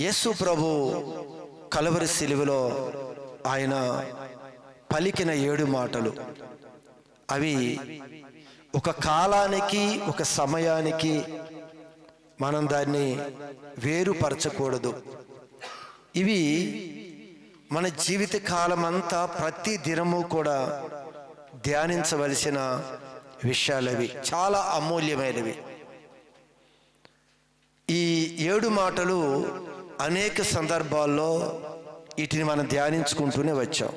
యేసు ప్రభు కలవరి శిలువలో ఆయన పలికిన 7 మాటలు, అవి ఒక కాలానికి ఒక సమయానికి మనం దాన్ని వేరుపరచకూడదు. ఇవి మన జీవిత కాలమంతా ప్రతి దినము కూడా ధ్యానించవలసిన విషయాలవి, చాలా అమూల్యమైనవి. ఈ 7 మాటలు అనేక సందర్భాల్లో వీటిని మనం ధ్యానించుకుంటూనే వచ్చాం.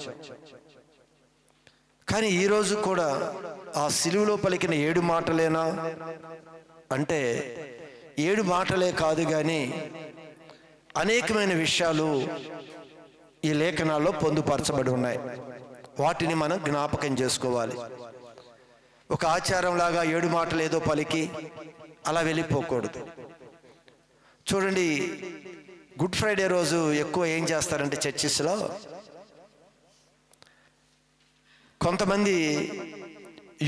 కానీ ఈరోజు కూడా ఆ సిలువలో పలికిన 7 మాటలేనా అంటే 7 మాటలే కాదు, కానీ అనేకమైన విషయాలు ఈ లేఖనాల్లో పొందుపరచబడి ఉన్నాయి. వాటిని మనం జ్ఞాపకం చేసుకోవాలి. ఒక ఆచారంలాగా 7 మాటలు ఏదో పలికి అలా వెళ్ళిపోకూడదు. చూడండి, గుడ్ ఫ్రైడే రోజు ఎక్కువ ఏం చేస్తారంటే చర్చిస్లో కొంతమంది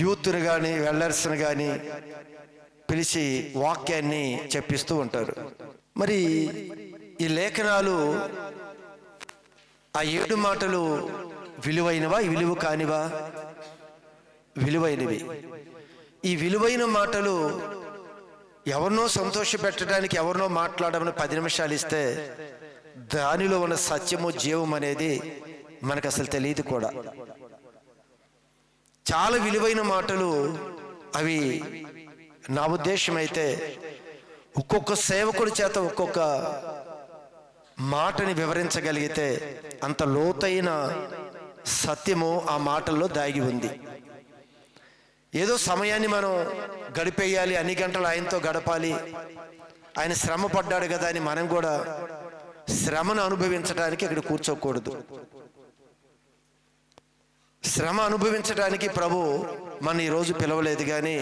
యూత్ని కానీ వెల్డర్స్ని కానీ పిలిచి వాక్యాన్ని చెప్పిస్తూ ఉంటారు. మరి ఈ లేఖనాలు ఆ 7 మాటలు విలువైనవా, విలువ కానివా? విలువైనవి. ఈ విలువైన మాటలు ఎవరినో సంతోష పెట్టడానికి, ఎవరినో మాట్లాడమని 10 నిమిషాలు ఇస్తే దానిలో ఉన్న సత్యము జీవం అనేది మనకు అసలు తెలియదు కూడా. చాలా విలువైన మాటలు అవి. నా ఉద్దేశం అయితే ఒక్కొక్క సేవకుడి చేత ఒక్కొక్క మాటని వివరించగలిగితే అంత లోతైన సత్యము ఆ మాటల్లో దాగి ఉంది. ఏదో సమయాన్ని మనం గడిపేయాలి, అన్ని గంటలు ఆయనతో గడపాలి, ఆయన శ్రమ పడ్డాడు కదా అని మనం కూడా శ్రమను అనుభవించడానికి ఇక్కడ కూర్చోకూడదు. శ్రమ అనుభవించడానికి ప్రభు మన ఈరోజు పిలవలేదు, కానీ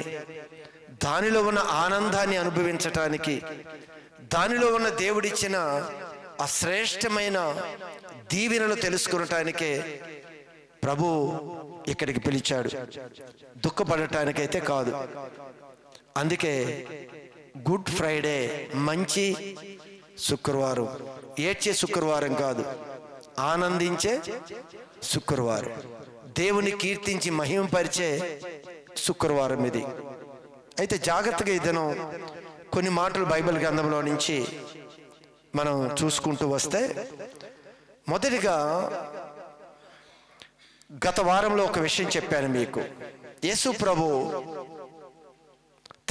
దానిలో ఉన్న ఆనందాన్ని అనుభవించటానికి, దానిలో ఉన్న దేవుడిచ్చిన ఆ శ్రేష్టమైన దీవెనలు తెలుసుకునటానికే ప్రభు ఇక్కడికి పిలిచాడు, దుఃఖపడటానికైతే కాదు. అందుకే గుడ్ ఫ్రైడే మంచి శుక్రవారం, ఏడ్చే శుక్రవారం కాదు, ఆనందించే శుక్రవారం, దేవుని కీర్తించి మహిమపరిచే శుక్రవారం ఇది. అయితే జాగ్రత్తగా ఈ దినం కొన్ని మాటలు బైబిల్ గ్రంథంలో నుంచి మనం చూసుకుంటూ వస్తే, మొదటిగా గత వారంలో ఒక విషయం చెప్పాను మీకు. యేసు ప్రభు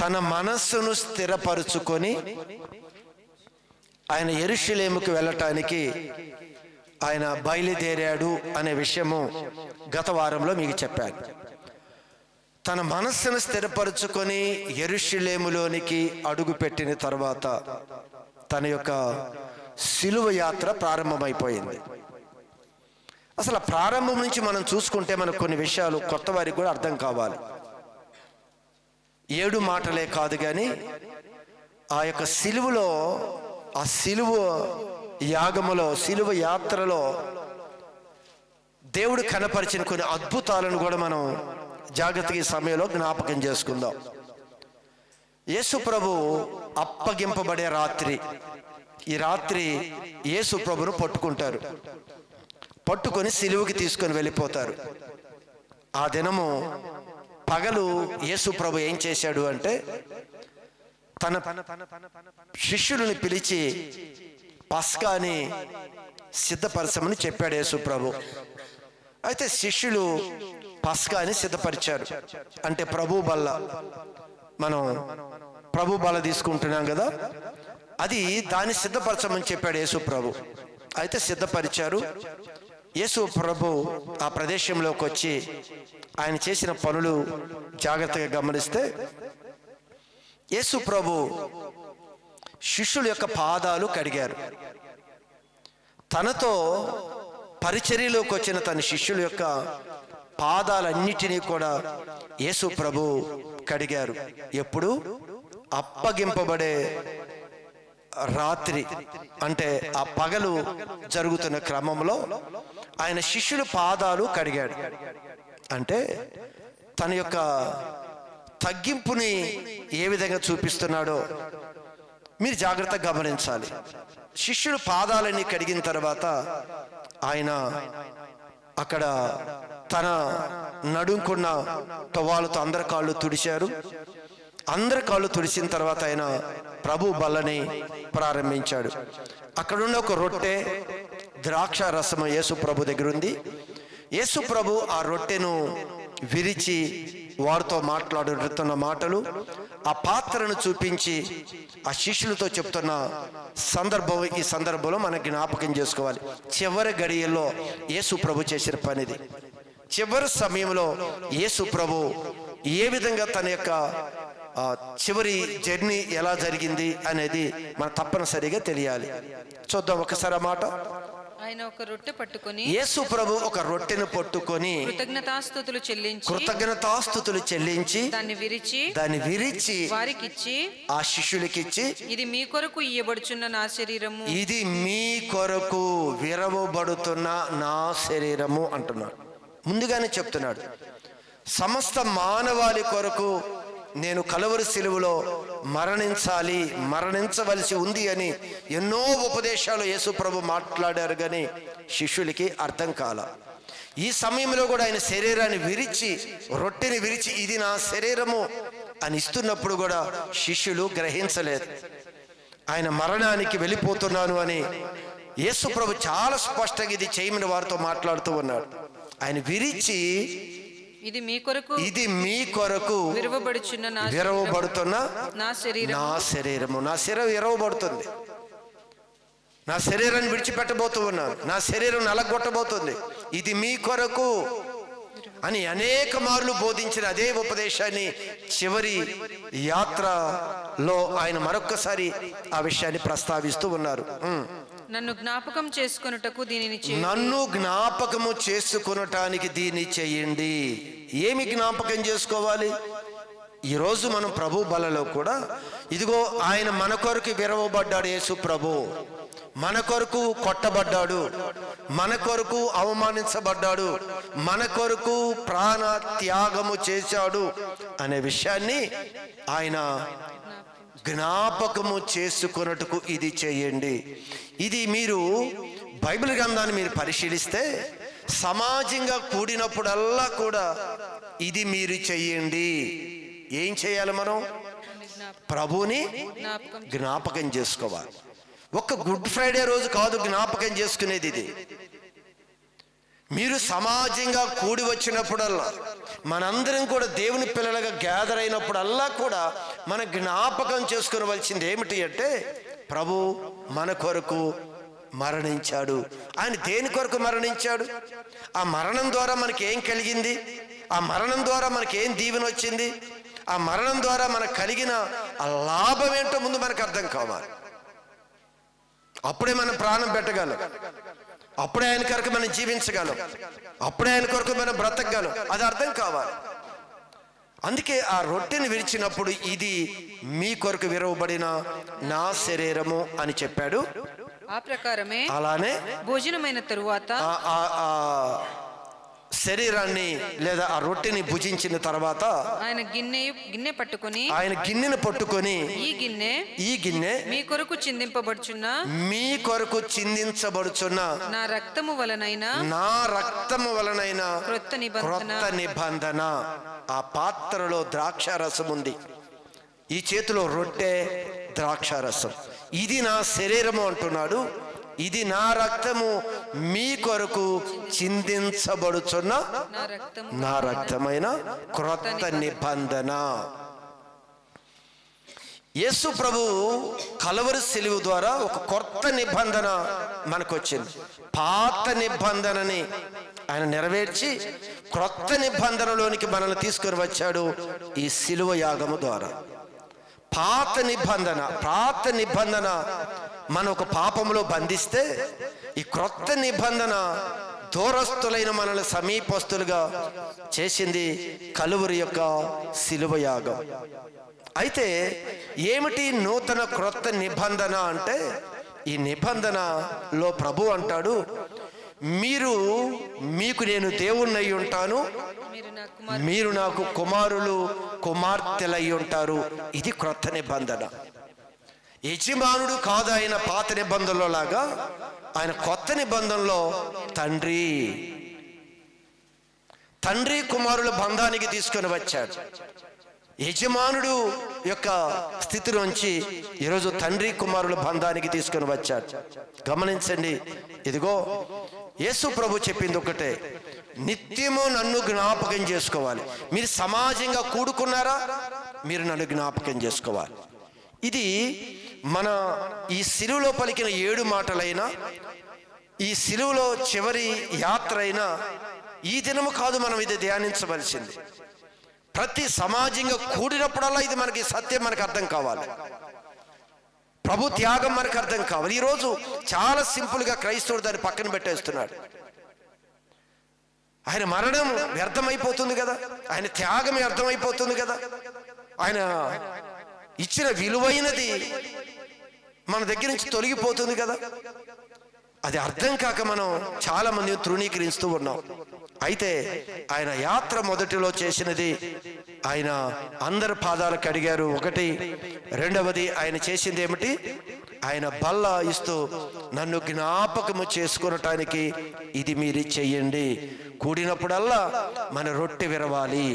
తన మనస్సును స్థిరపరుచుకొని ఆయన యెరూషలేముకు వెళ్ళటానికి ఆయన బయలుదేరాడు అనే విషయము గత వారంలో మీకు చెప్పాను. తన మనస్సును స్థిరపరుచుకొని యెరూషలేములోనికి అడుగు పెట్టిన తర్వాత తన యొక్క సిలువ యాత్ర ప్రారంభమైపోయింది. అసలు ప్రారంభం నుంచి మనం చూసుకుంటే మనకు కొన్ని విషయాలు కొత్త వారికి కూడా అర్థం కావాలి. 7 మాటలే కాదు, కానీ ఆ యొక్క సిలువలో, ఆ సిలువ యాగములో, సిలువ యాత్రలో దేవుడు కనపరిచిన కొన్ని అద్భుతాలను కూడా మనం జాగ్రత్తగా ఈ సమయంలో జ్ఞాపకం చేసుకుందాం. యేసు ప్రభు అప్పగింపబడే రాత్రి, ఈ రాత్రి యేసు ప్రభును పట్టుకుంటారు, పట్టుకొని సిలువకి తీసుకొని వెళ్ళిపోతారు. ఆ దినము పగలు యేసు ప్రభు ఏం చేశాడు అంటే తన శిష్యులని పిలిచి పస్కాని సిద్ధపరచమని చెప్పాడు యేసు ప్రభు. అయితే శిష్యులు పస్కాని సిద్ధపరిచారు. అంటే ప్రభు బల్ల, మనం ప్రభు బల్ల తీసుకుంటున్నాం కదా, అది దాన్ని సిద్ధపరచమని చెప్పాడు యేసు ప్రభు. అయితే సిద్ధపరిచారు. యేసు ప్రభు ఆ ప్రదేశంలోకి వచ్చి ఆయన చేసిన పనులు జాగ్రత్తగా గమనిస్తే, యేసు ప్రభు శిష్యుల యొక్క పాదాలు కడిగారు. తనతో పరిచర్యలోకి వచ్చిన తన శిష్యుల యొక్క పాదాలన్నిటినీ కూడా యేసు ప్రభు కడిగారు. ఎప్పుడు? అప్పగింపబడే రాత్రి, అంటే ఆ పగలు జరుగుతున్న క్రమంలో ఆయన శిష్యుల పాదాలు కడిగాడు. అంటే తన యొక్క తగ్గింపుని ఏ విధంగా చూపిస్తున్నాడో మీరు జాగ్రత్తగా గమనించాలి. శిష్యుడు పాదాలని కడిగిన తర్వాత ఆయన అక్కడ తన నడుంకున్న టవాలుతో అందరి కాళ్ళు తుడిచారు. అందరి కాళ్ళు తుడిచిన తర్వాత ఆయన ప్రభు బల్లని ప్రారంభించాడు. అక్కడున్న ఒక రొట్టె, ద్రాక్ష రసము యేసు ప్రభు దగ్గర ఉంది. యేసు ప్రభు ఆ రొట్టెను విరిచి వారితో మాట్లాడుతున్న మాటలు, ఆ పాత్రను చూపించి ఆ శిష్యులతో చెప్తున్న సందర్భం ఈ సందర్భంలో మనం జ్ఞాపకం చేసుకోవాలి. చివరి గడియల్లో యేసు ప్రభు చేసిన పనిది. చివరి సమయంలో యేసు ప్రభు ఏ విధంగా తన యొక్క చివరి జర్నీ ఎలా జరిగింది అనేది మనం తప్పనిసరిగా తెలియాలి. చూద్దాం ఒకసారి ఆ మాట. ఆయన ఒక రొట్టె పట్టుకొని, యేసు ప్రభు ఒక రొట్టెను పట్టుకొని కృతజ్ఞతాస్తుతులు చెల్లించి దాన్ని విరిచి వారికిచ్చి ఆ శిష్యులకిచ్చి, ఇది మీ కొరకు ఇయ్యబడుచున్న నా శరీరము, ఇది మీ కొరకు విరవబడుతున్న నా శరీరము అంటున్నాడు. ముందుగానే చెప్తున్నాడు, సమస్త మానవాళి కొరకు నేను కలువరి సిలువలో మరణించవలసి ఉంది అని ఎన్నో ఉపదేశాలు యేసు ప్రభు మాట్లాడారు, కానీ శిష్యులకి అర్థం కాల. ఈ సమయంలో కూడా ఆయన శరీరాన్ని విరిచి, రొట్టెని విరిచి ఇది నా శరీరము అని ఇస్తున్నప్పుడు కూడా శిష్యులు గ్రహించలేదు. ఆయన మరణానికి వెళ్ళిపోతున్నాను అని యేసు ప్రభు చాలా స్పష్టంగా ఇది చేయమని వారితో మాట్లాడుతూ ఉన్నాడు. ఆయన విరిచి, ఇది మీ కొరకు విరవబడుతున్న నా శరీరము, నా శరీరం విరవబడుతుంది, నా శరీరాన్ని విడిచిపెట్టబోతూ ఉన్నాను, నా శరీరం నలగొట్టబోతుంది, ఇది మీ కొరకు అని అనేక మార్లు బోధించిన అదే ఉపదేశాన్ని చివరి యాత్రలో ఆయన మరొక్కసారి ఆ విషయాన్ని ప్రస్తావిస్తూ ఉన్నారు. నన్ను జ్ఞాపకం చేసుకొనటానికి దీన్ని చేయండి. ఏమి జ్ఞాపకం చేసుకోవాలి? ఈరోజు మనం ప్రభు బలలో కూడా ఇదిగో ఆయన మన కొరకు విరవబడ్డాడు. యేసు ప్రభు మన కొరకు కొట్టబడ్డాడు, మన కొరకు అవమానించబడ్డాడు, మన కొరకు ప్రాణ త్యాగము చేశాడు అనే విషయాన్ని ఆయన జ్ఞాపకము చేసుకొనుటకు ఇది చేయండి. ఇది మీరు బైబిల్ గ్రంథాన్ని మీరు పరిశీలిస్తే సమాజంగా కూడినప్పుడల్లా కూడా ఇది మీరు చెయ్యండి. ఏం చేయాలి? మనం ప్రభుని జ్ఞాపకం చేసుకోవాలి. ఒక్క గుడ్ ఫ్రైడే రోజు కాదు జ్ఞాపకం చేసుకునేది. ఇది మీరు సమాజంగా కూడి వచ్చినప్పుడల్లా, మనందరం కూడా దేవుని పిల్లలుగా గ్యాదర్ అయినప్పుడల్లా కూడా మన జ్ఞాపకం చేసుకునవలసింది ఏమిటి అంటే, ప్రభు మన కొరకు మరణించాడు. ఆయన దేని కొరకు మరణించాడు? ఆ మరణం ద్వారా మనకి ఏం కలిగింది? ఆ మరణం ద్వారా మనకి ఏం దీవెన వచ్చింది? ఆ మరణం ద్వారా మనకు కలిగిన ఆ లాభం ఏంటో ముందు మనకు అర్థం కావాలి. అప్పుడే మనం ప్రాణం పెట్టగలం, అప్పుడే ఆయన కొరకు మనం జీవించగలం, అప్పుడే ఆయన కొరకు మనం బ్రతకగలం. అది అర్థం కావాలి. అందుకే ఆ రొట్టెని విరిచినప్పుడు ఇది మీ కొరకు విరవబడిన నా శరీరము అని చెప్పాడు. ఆ ప్రకారమే అలానే భోజనమైన తరువాత శరీరాన్ని లేదా ఆ రొట్టెని భుజించిన తర్వాత ఆయన గిన్నెను పట్టుకొని ఈ గిన్నె మీ కొరకు చిందింపబడుచున్న నా రక్తము వలనైన క్రొత్త నిబంధన. ఆ పాత్రలో ద్రాక్షారసం ఉంది, ఈ చేతిలో రొట్టె, ద్రాక్షారసం. ఇది నా శరీరము అంటున్నాడు. ఇది నా రక్తము మీ కొరకు చిందించబడుచున్న నా రక్తమైన క్రొత్త నిబంధన. యేసు ప్రభు కలువరి సిలువ ద్వారా ఒక కొత్త నిబంధన మనకు వచ్చింది. పాత నిబంధనని ఆయన నెరవేర్చి క్రొత్త నిబంధనలోనికి మనల్ని తీసుకొని వచ్చాడు ఈ సిలువ యాగము ద్వారా. పాత నిబంధన మన ఒక పాపంలో బంధిస్తే, ఈ క్రొత్త నిబంధన దూరస్తులైన మనల్ని సమీపస్తులుగా చేసింది కలువరి యొక్క సిలువ యాగం. అయితే ఏమిటి నూతన క్రొత్త నిబంధన అంటే, ఈ నిబంధనలో ప్రభు అంటాడు, మీకు నేను దేవుణ్ణి ఉంటాను, మీరు నాకు కుమారులు కుమార్తెలై ఉంటారు. ఇది క్రొత్త నిబంధన. యజమానుడు కాదు ఆయన పాత నిబంధనలో లాగా, ఆయన కొత్త నిబంధనలో తండ్రి కుమారుల బంధానికి తీసుకొని వచ్చాడు. యజమానుడు యొక్క స్థితిలోంచి ఈరోజు తండ్రి కుమారుల బంధానికి తీసుకొని వచ్చాడు. గమనించండి, ఇదిగో యేసు ప్రభు చెప్పింది ఒకటే, నిత్యము నన్ను జ్ఞాపకం చేసుకోవాలి. మీరు సమాజంగా కూడుకున్నారా, మీరు నన్ను జ్ఞాపకం చేసుకోవాలి. ఇది మన ఈ సిలువలో పలికిన 7 మాటలైనా, ఈ సిలువలో చివరి యాత్ర అయినా ఈ దినము కాదు మనం ఇది ధ్యానించవలసింది. ప్రతి సమాజంగా కూడినప్పుడల్లా ఇది మనకి సత్యం మనకు అర్థం కావాలి, ప్రభు త్యాగం మనకు అర్థం కావాలి. ఈరోజు చాలా సింపుల్గా క్రైస్తవుడు దాన్ని పక్కన పెట్టేస్తున్నాడు. ఆయన మరణం వ్యర్థమైపోతుంది కదా, ఆయన త్యాగమే అర్థమైపోతుంది కదా, ఆయన ఇచ్చిన విలువైనది మన దగ్గర నుంచి తొలగిపోతుంది కదా. అది అర్థం కాక మనం చాలా మంది తృణీకరిస్తూ ఉన్నాం. అయితే ఆయన యాత్ర మొదటిలో చేసినది, ఆయన అందరి పాదాలు కడిగారు ఒకటి. రెండవది ఆయన చేసింది ఏమిటి, ఆయన బల్ల ఇస్తూ నన్ను జ్ఞాపకము చేసుకునటానికి ఇది మీరు చెయ్యండి. కూడినప్పుడల్లా మన రొట్టె విరవాలి,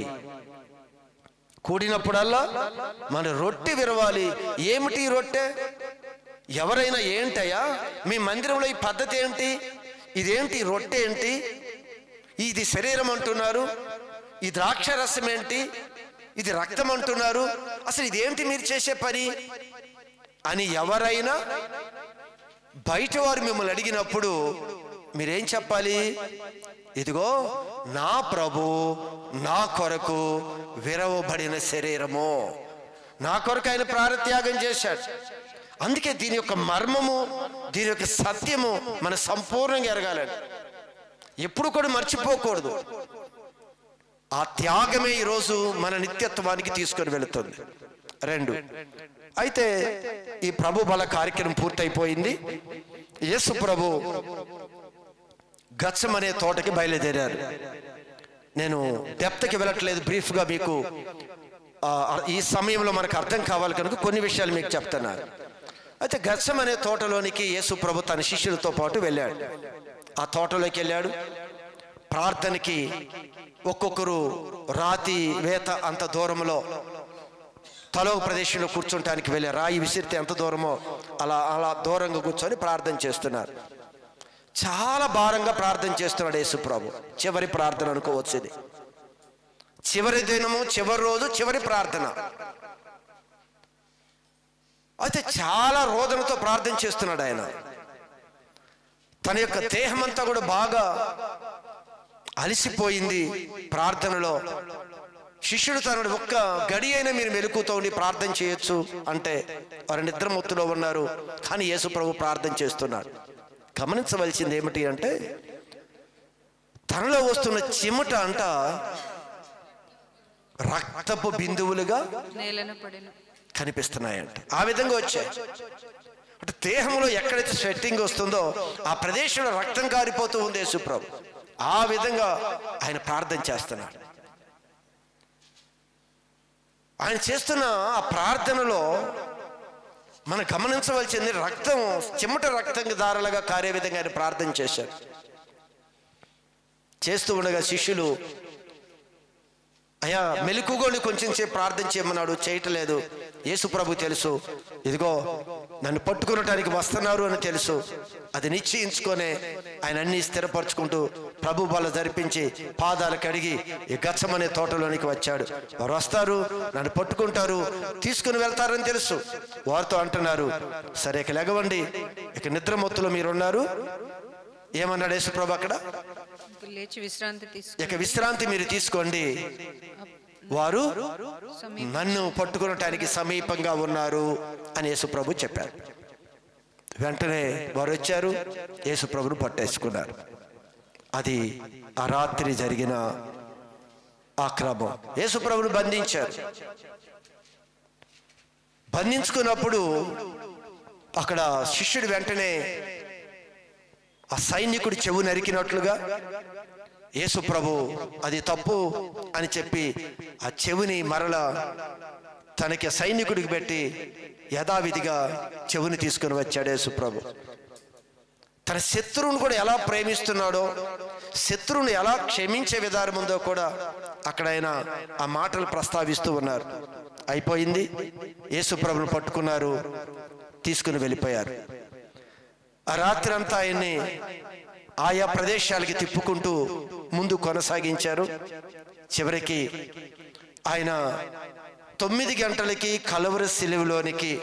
కూడినప్పుడల్లా మన రొట్టె విరవాలి. ఏమిటి రొట్టె? ఎవరైనా ఏంటయ్యా మీ మందిరంలో ఈ పద్ధతి ఏంటి, ఇదేంటి రొట్టె ఏంటి, ఇది శరీరం అంటున్నారు, ఈ ద్రాక్షరసం ఏంటి, ఇది రక్తం అంటున్నారు, అసలు ఇదేంటి మీరు చేసే పని అని ఎవరైనా బయట వారు మిమ్మల్ని అడిగినప్పుడు మీరేం చెప్పాలి? ఇదిగో నా ప్రభు నా కొరకు విరవబడిన శరీరము, నా కొరకు ఆయన ప్రాణత్యాగం చేశాడు. అందుకే దీని యొక్క మర్మము, దీని యొక్క సత్యము మన సంపూర్ణంగా ఎరగాలండి. ఎప్పుడు కూడా మర్చిపోకూడదు. ఆ త్యాగమే ఈరోజు మన నిత్యత్వానికి తీసుకొని వెళుతుంది. 2, అయితే ఈ ప్రభు బల కార్యక్రమం పూర్తయిపోయింది. యేసు ప్రభు గత్సెమనే తోటకి బయలుదేరారు. నేను డెప్త్కి వెళ్ళట్లేదు, బ్రీఫ్గా మీకు ఈ సమయంలో మనకు అర్థం కావాలి కనుక కొన్ని విషయాలు మీకు చెప్తున్నారు. అయితే గత్సెమనే తోటలోనికి యేసు ప్రభు తన శిష్యులతో పాటు వెళ్ళాడు. ఆ తోటలోకి వెళ్ళాడు. ప్రార్థనకి ఒక్కొక్కరు రాతి వేత అంత దూరంలో తలో ప్రదేశంలో కూర్చుంటానికి వెళ్ళారు. రాయి విసిరితే ఎంత దూరమో అలా దూరంగా కూర్చొని ప్రార్థన చేస్తున్నారు. చాలా భారంగా ప్రార్థన చేస్తున్నాడు యేసు ప్రభు. చివరి ప్రార్థన అనుకోవచ్చు ఇది. చివరి దినము, చివరి రోజు, చివరి ప్రార్థన. అయితే చాలా రోదనతో ప్రార్థన చేస్తున్నాడు ఆయన. తన యొక్క దేహం అంతా కూడా బాగా అలసిపోయింది ప్రార్థనలో. శిష్యుడు తనడు ఒక్క గడి అయినా మీరు మెలకుతో ఉండి ప్రార్థన చేయొచ్చు అంటే వారు నిద్రమత్తులో ఉన్నారు. కానీ యేసు ప్రభు ప్రార్థన చేస్తున్నాడు. గమనించవలసింది ఏమిటి అంటే, తనలో వస్తున్న చెమట అంట రక్తపు బిందువులుగా కనిపిస్తున్నాయంట. ఆ విధంగా వచ్చాయి. అంటే దేహంలో ఎక్కడైతే స్వెట్టింగ్ వస్తుందో ఆ ప్రదేశంలో రక్తం కారిపోతూ ఉంది యేసు ప్రభు. ఆ విధంగా ఆయన ప్రార్థన చేస్తున్నాడు. ఆయన చేస్తున్న ఆ ప్రార్థనలో మనం గమనించవలసింది, రక్తం చెమట రక్తం దారాలుగా కారే విధంగా ఆయన ప్రార్థన చేశారు. చేస్తూ ఉండగా శిష్యులు, అయ్యా మెలకుగోని కొంచెం సేపు ప్రార్థన చేయమన్నాడు, చేయట్లేదు. యేసు ప్రభు తెలుసు, ఇదిగో నన్ను పట్టుకునటానికి వస్తున్నారు అని తెలుసు. అది నిశ్చయించుకొనే ఆయన అన్ని స్థిరపరచుకుంటూ ప్రభు బల జరిపించి పాదాలు కడిగి ఈ గత్సెమనే తోటలోనికి వచ్చాడు. వారు వస్తారు, నన్ను పట్టుకుంటారు, తీసుకుని వెళ్తారని తెలుసు. వారితో అంటున్నారు, సరే ఇక లెగవండి, ఇక నిద్రమత్తులో మీరున్నారు. ఏమన్నాడు యేసు ప్రభు అక్కడ? ఇక విశ్రాంతి మీరు తీసుకోండి, వారు నన్ను పట్టుకునటానికి సమీపంగా ఉన్నారు అని యేసు ప్రభు చెప్పారు. వెంటనే వారు వచ్చారు, యేసు ప్రభును పట్టేసుకున్నారు. అది ఆ రాత్రి జరిగిన ఆ క్రమం. యేసు ప్రభును బంధించారు. బంధించుకున్నప్పుడు అక్కడ శిష్యుడు వెంటనే ఆ సైనికుడు చెవు నరికినట్లుగా యేసు ప్రభు అది తప్పు అని చెప్పి ఆ చెవిని మరలా తనకి సైనికుడికి పెట్టి యథావిధిగా చెవుని తీసుకుని వచ్చాడు యేసుప్రభు. తన శత్రువును కూడా ఎలా ప్రేమిస్తున్నాడో, శత్రువును ఎలా క్షమించే విధానం ఉందో కూడా అక్కడ ఆయన ఆ మాటలు ప్రస్తావిస్తూ ఉన్నారు. అయిపోయింది, యేసుప్రభుని పట్టుకున్నారు, తీసుకుని వెళ్ళిపోయారు. ఆ రాత్రి అంతా ఆయన్ని ఆయా ప్రదేశాలకి తిప్పుకుంటూ ముందు కొనసాగించారు. చివరికి ఆయన 9 గంటలకి కలువరి శిలువలోనికి,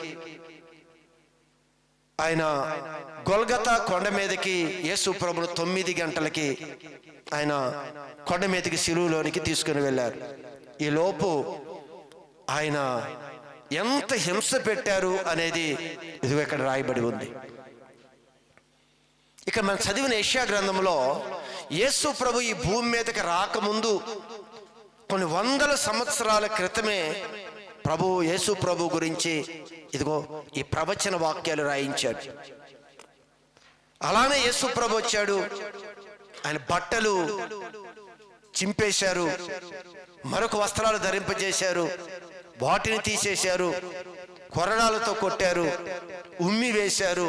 ఆయన గొల్గతా కొండ మీదకి యేసు ప్రభును 9 గంటలకి ఆయన కొండ మీదకి శిలువలోనికి తీసుకుని వెళ్ళారు. ఈ లోపు ఆయన ఎంత హింస పెట్టారు అనేది ఇది ఇక్కడ రాయబడి ఉంది. ఇక మనం చదివిన యెషయా గ్రంథంలో యేసు ప్రభు ఈ భూమి మీదకి రాకముందు కొన్ని వందల సంవత్సరాల క్రితమే ప్రభు యేసు ప్రభు గురించి ఇదిగో ఈ ప్రవచన వాక్యాలు రాయించాడు. అలానే యేసు ప్రభు వచ్చాడు, ఆయన బట్టలు చింపేశారు, మరొక వస్త్రాలు ధరింపజేశారు, వాటిని తీసేశారు, కొరడాలతో కొట్టారు, ఉమ్మి వేశారు,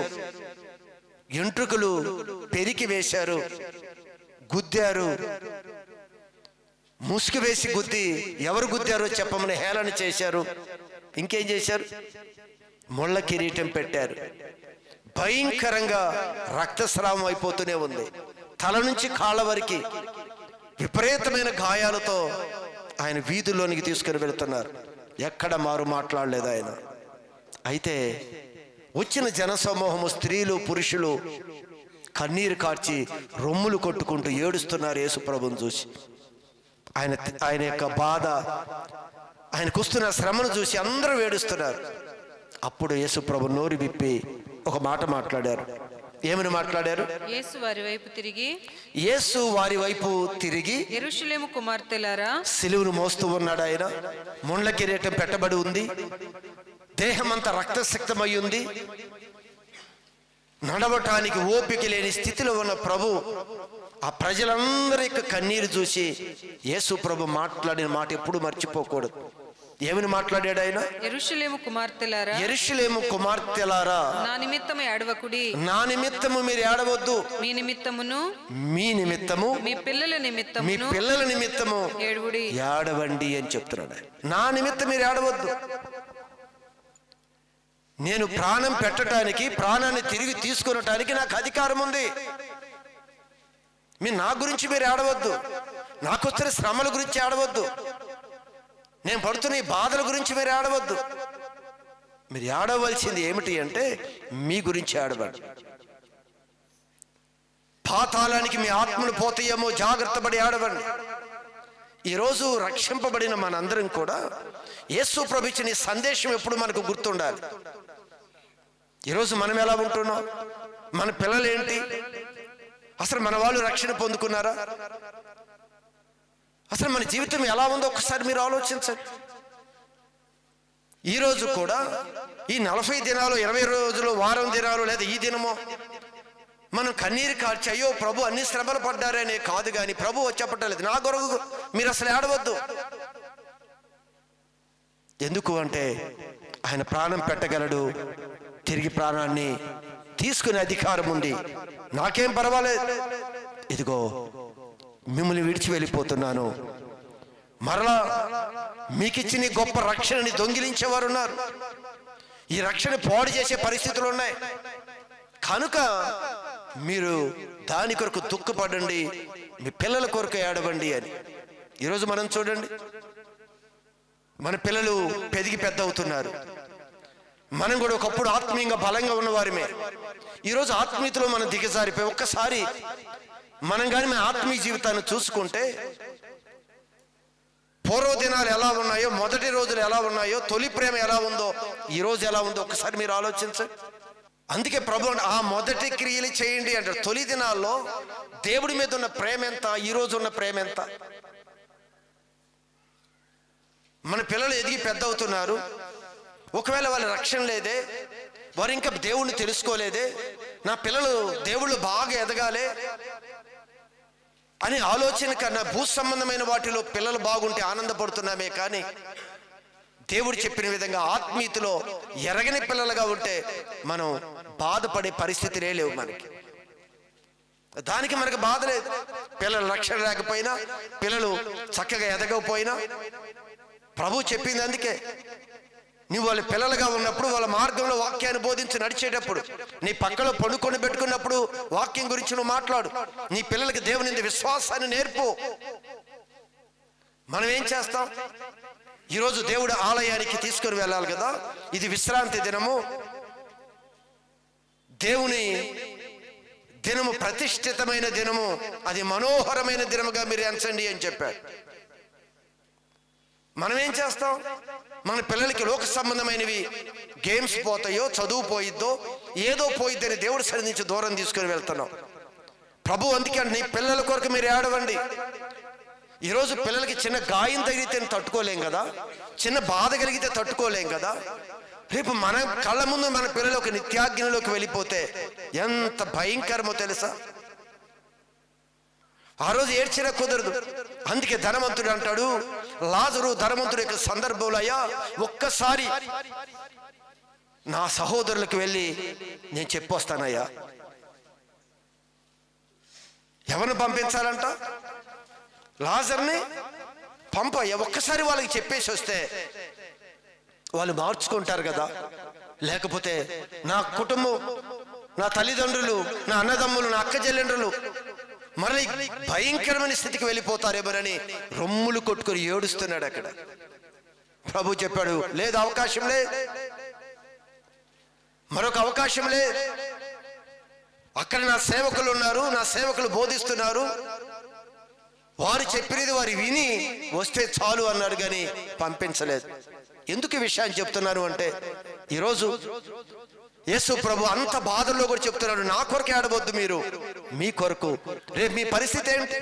ఎంట్రుకలు పెరికి వేశారు, గుద్దారు, ముసుగు వేసి గుద్ది ఎవరు గుద్దారో చెప్పమని హేళన చేశారు. ఇంకేం చేశారు? ముళ్ళ కిరీటం పెట్టారు. భయంకరంగా రక్తస్రావం అయిపోతూనే ఉంది. తల నుంచి కాళ్ళ వరకు విపరీతమైన గాయాలతో ఆయన వీధుల్లోనికి తీసుకుని వెళుతున్నారు. ఎక్కడ మారు మాట్లాడలేదు ఆయన. అయితే వచ్చిన జనసమూహము, స్త్రీలు పురుషులు కన్నీరు కార్చి రొమ్ములు కొట్టుకుంటూ ఏడుస్తున్నారు యేసు ప్రభువును చూసి. ఆయన యొక్క బాధ, ఆయనకు వస్తున్న శ్రమను చూసి అందరూ ఏడుస్తున్నారు. అప్పుడు యేసు ప్రభు నోరు విప్పి ఒక మాట మాట్లాడారు. ఏమని మాట్లాడారు? యేసు వారి వైపు తిరిగి యెరూషలేము కుమార్తెలారా, సిలువను మోస్తూ ఉన్నాడు ఆయన. ముండ్ల కిరీటం పెట్టబడి ఉంది, దేహమంతా రక్తసిక్తమై ఉంది, నడవటానికి ఓపిక లేని స్థితిలో ఉన్న ప్రభు ఆ ప్రజలందరి కన్నీరు చూసి యేసు ప్రభు మాట్లాడిన మాట ఎప్పుడు మర్చిపోకూడదు. ఏమని మాట్లాడాడు ఆయన? యెరూషలేము కుమార్తెలారా, యెరూషలేము కుమార్తెలారా, నా నిమిత్తము ఏడవకుడి, నా నిమిత్తము మీరు ఏడవద్దు, మీ నిమిత్తమును మీ పిల్లల నిమిత్తము ఏడవండి అని చెప్తున్నాడు. నా నిమిత్తం మీరు ఏడవద్దు. నేను ప్రాణం పెట్టడానికి, ప్రాణాన్ని తిరిగి తీసుకునటానికి నాకు అధికారం ఉంది. నా గురించి మీరు ఏడవద్దు, నాకు వచ్చిన శ్రమల గురించి ఏడవద్దు, నేను పడుతున్న ఈ బాధల గురించి మీరు ఏడవద్దు. మీరు ఏడవలసింది ఏమిటి అంటే మీ గురించి ఏడవండి. పాతాళానికి మీ ఆత్మలు పోతాయేమో జాగ్రత్త పడి ఏడవండి. ఈరోజు రక్షింపబడిన మనందరం కూడా యేసు ప్రభు ఇచ్చిన ఈ సందేశం ఎప్పుడు మనకు గుర్తుండాలి. ఈరోజు మనం ఎలా ఉంటున్నాం? మన పిల్లలు ఏంటి? అసలు మన వాళ్ళు రక్షణ పొందుకున్నారా? అసలు మన జీవితం ఎలా ఉందో ఒకసారి మీరు ఆలోచించండి. ఈరోజు కూడా ఈ 40 దినాలు, 20 రోజులు, వారం దినాలు, లేదా ఈ దినమో మనం కన్నీరు కార్చి అయ్యో ప్రభు అన్ని శ్రమలు పడ్డారనే కాదు, కానీ ప్రభు చెప్పట్లేదు నా కొరకు మీరు అసలు ఏడవద్దు. ఎందుకు అంటే ఆయన ప్రాణం పెట్టగలడు, తిరిగి ప్రాణాన్ని తీసుకునే అధికారం ఉంది. నాకేం పర్వాలేదు, ఇదిగో మిమ్మల్ని విడిచి వెళ్ళిపోతున్నాను, మరలా మీకు ఇచ్చిన గొప్ప రక్షణని దొంగిలించేవారు ఉన్నారు, ఈ రక్షణ పాడు చేసే పరిస్థితులు ఉన్నాయి, కనుక మీరు దాని కొరకు దుఃఖపడండి, మీ పిల్లల కొరకు ఏడవండి అని. ఈరోజు మనం చూడండి, మన పిల్లలు పెరిగి పెద్ద అవుతున్నారు. మనం కూడా ఒకప్పుడు ఆత్మీయంగా బలంగా ఉన్నవారిమే. ఈరోజు ఆత్మీయతలో మనం దిగజారిపోయి ఒక్కసారి మనం కానీ మన ఆత్మీయ జీవితాన్ని చూసుకుంటే పూర్వదినాలు ఎలా ఉన్నాయో, మొదటి రోజులు ఎలా ఉన్నాయో, తొలి ప్రేమ ఎలా ఉందో, ఈ రోజు ఎలా ఉందో ఒకసారి మీరు ఆలోచించండి. అందుకే ప్రభు ఆ మొదటి క్రియలు చేయండి అంటారు. తొలి దినాల్లో దేవుడి మీద ఉన్న ప్రేమ ఎంత, ఈ రోజు ఉన్న ప్రేమ ఎంత? మన పిల్లలు ఎదిగి పెద్ద అవుతున్నారు, ఒకవేళ వాళ్ళ రక్షణ లేదే, వారు ఇంకా దేవుణ్ణి తెలుసుకోలేదే, నా పిల్లలు దేవుళ్ళు బాగా ఎదగాలే అని ఆలోచన కన్నా భూ సంబంధమైన వాటిలో పిల్లలు బాగుంటే ఆనందపడుతున్నామే కానీ దేవుడు చెప్పిన విధంగా ఆత్మీయతలో ఎరగని పిల్లలుగా ఉంటే మనం బాధపడే పరిస్థితులే లేవు మనకి. దానికి మనకు బాధ లేదు. పిల్లలు రక్షణ లేకపోయినా, పిల్లలు చక్కగా ఎదగకపోయినా ప్రభు చెప్పింది అందుకే. నువ్వు వాళ్ళ పిల్లలుగా ఉన్నప్పుడు వాళ్ళ మార్గంలో వాక్యాన్ని బోధించి నడిచేటప్పుడు, నీ పక్కలో పడుకొని పెట్టుకున్నప్పుడు వాక్యం గురించి నువ్వు మాట్లాడు. నీ పిల్లలకి దేవుని విశ్వాసాన్ని నేర్పు. మనం ఏం చేస్తాం? ఈరోజు దేవుడు ఆలయానికి తీసుకొని వెళ్ళాలి కదా, ఇది విశ్రాంతి దినము, దేవుని దినము, ప్రతిష్ఠితమైన దినము, అది మనోహరమైన దినముగా మీరు ఎంచండి అని చెప్పాడు. మనం ఏం చేస్తాం? మన పిల్లలకి లోక సంబంధమైనవి గేమ్స్ పోతాయో, చదువు పోయిద్దో, ఏదో పోయిద్దని దేవుడి సన్నిధి నుంచి దూరం తీసుకొని వెళ్తున్నాం. ప్రభు అందుకే నీ పిల్లల కొరకు మీరు ఏడవండి. ఈరోజు పిల్లలకి చిన్న గాయం తగిలితే తట్టుకోలేం కదా, చిన్న బాధ కలిగితే తట్టుకోలేం కదా. రేపు మన కళ్ళ ముందు మన పిల్లలు ఒక నిత్యాగ్నిలోకి వెళ్ళిపోతే ఎంత భయంకరమో తెలుసా? ఆ రోజు ఏడ్చినా కుదరదు. అందుకే ధనవంతుడు అంటాడు, లాజరు ధనవంతుడు యొక్క సందర్భంలో, అయ్యా ఒక్కసారి నా సహోదరులకు వెళ్ళి నేను చెప్పొస్తానయ్యా. ఎవరిని పంపించాలంట? లాజర్ని పంపయ్యా, ఒక్కసారి వాళ్ళకి చెప్పేసి వస్తే వాళ్ళు మార్చుకుంటారు కదా. లేకపోతే నా కుటుంబం, నా తల్లిదండ్రులు, నా అన్నదమ్ములు, నా అక్క చెల్లెండ్రులు మరలి భయంకరమైన స్థితికి వెళ్ళిపోతారేమోనని రొమ్ములు కొట్టుకొని ఏడుస్తున్నాడు అక్కడ. ప్రభు చెప్పాడు, లేదు, అవకాశం లేదు, మరొక అవకాశం లేదు. అక్కడ నా సేవకులు ఉన్నారు, నా సేవకులు బోధిస్తున్నారు, వారు చెప్పినది వారు విని వస్తే చాలు అన్నాడు, కానీ పంపించలేదు. ఎందుకు ఈ విషయాన్ని చెప్తున్నారు అంటే, ఈరోజు యేసు ప్రభు అంత బాధల్లో కూడా చెప్తున్నాడు, నా కొరకు ఏడవద్దు మీరు, మీ కొరకు. రేపు మీ పరిస్థితి ఏంటి?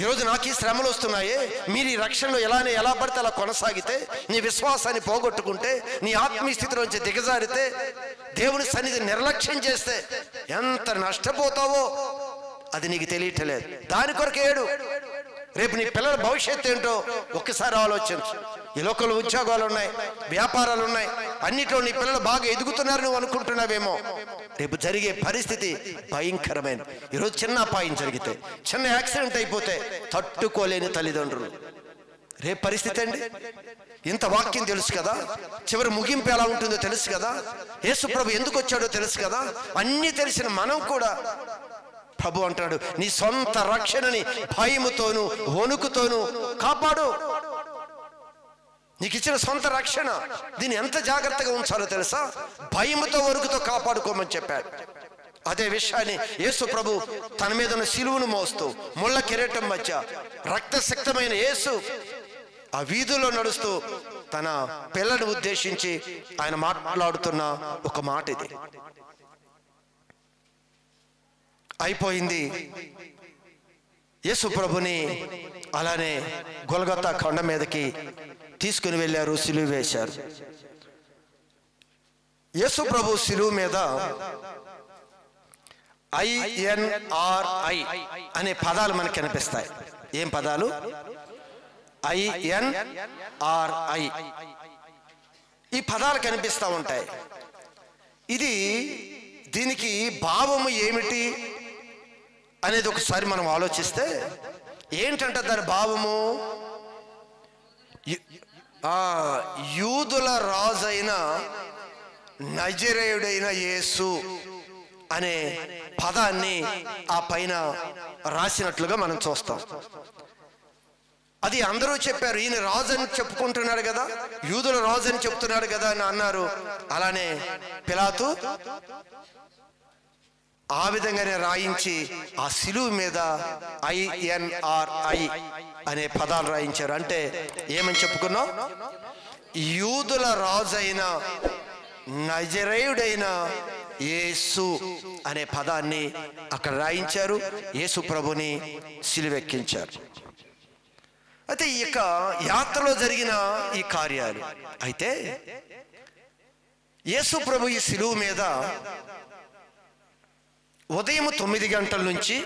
ఈరోజు నాకు ఈ శ్రమలు వస్తున్నాయే, మీరు ఈ రక్షణలో ఎలా పడితే అలా కొనసాగితే, నీ విశ్వాసాన్ని పోగొట్టుకుంటే, నీ ఆత్మీయ స్థితిలోంచి దిగజారితే, దేవుని సన్నిధి నిర్లక్ష్యం చేస్తే ఎంత నష్టపోతావో అది నీకు తెలియట్లేదు. దాని కొరకు ఏడు. రేపు నీ పిల్లల భవిష్యత్తు ఏంటో ఒక్కసారి ఆలోచించు. ఈ లోకంలో ఉద్యోగాలు ఉన్నాయి, వ్యాపారాలు ఉన్నాయి, అన్నిట్లో నీ పిల్లలు బాగా ఎదుగుతున్నారు నువ్వు అనుకుంటున్నావేమో. రేపు జరిగే పరిస్థితి భయంకరమైన. ఈరోజు చిన్న అపాయం జరిగితే, చిన్న యాక్సిడెంట్ అయిపోతే తట్టుకోలేని తల్లిదండ్రులు. రేపు పరిస్థితి అండి. ఇంత వాక్యం తెలుసు కదా, చివరి ముగింపు ఎలా ఉంటుందో తెలుసు కదా, యేసు ప్రభు ఎందుకు వచ్చాడో తెలుసు కదా, అన్నీ తెలిసిన మనం కూడా ప్రభు అంటాడు, నీ సొంత రక్షణని భయముతోను వణుకుతోను కాపాడు. నీకు ఇచ్చిన సొంత రక్షణ, దీన్ని ఎంత జాగ్రత్తగా ఉంచాలో తెలుసా? భయముతో వణుకుతో కాపాడుకోమని చెప్పాడు. అదే విషయాన్ని యేసు ప్రభు తన మీద ఉన్న శిలువను మోస్తూ, ముళ్ళ కిరీటం మధ్య రక్తసిక్తమైన యేసు ఆ వీధుల్లో నడుస్తూ తన పిల్లను ఉద్దేశించి ఆయన మాట్లాడుతున్న ఒక మాట ఇది. అయిపోయింది. యేసు ప్రభుని అలానే గొల్గొతా కొండ మీదకి తీసుకుని వెళ్ళారు, సిలువ వేశారు. యేసు ప్రభు సిలువ మీద INRI అనే పదాలు మనకు కనిపిస్తాయి. ఏం పదాలు? INRI. ఈ పదాలు కనిపిస్తూ ఉంటాయి. దీనికి భావము ఏమిటి అనేది ఒకసారి మనం ఆలోచిస్తే ఏంటంటే దాని భావము, యూదుల రాజైన నజరేయుడైన యేసు అనే పదాన్ని ఆ పైన రాసినట్లుగా మనం చూస్తాం. అది అందరూ చెప్పారు, ఈయన రాజు అని చెప్పుకుంటున్నాడు కదా, యూదుల రాజు అని చెప్తున్నాడు కదా అని అన్నారు. అలానే పిలాతు ఆ విధంగానే రాయించి ఆ సిలువ మీద INRI అనే పదాలు రాయించారు. అంటే ఏమని చెప్పుకున్నాం? యూదుల రాజైన నజరేయుడైన యేసు అనే పదాన్ని అక్కడ రాయించారు. యేసు ప్రభుని సిలువెక్కించారు. అయితే ఈ యొక్క యాత్రలో జరిగిన ఈ కార్యాలు, అయితే యేసు ప్రభు ఈ సిలువ మీద ఉదయం 9 గంటల నుంచి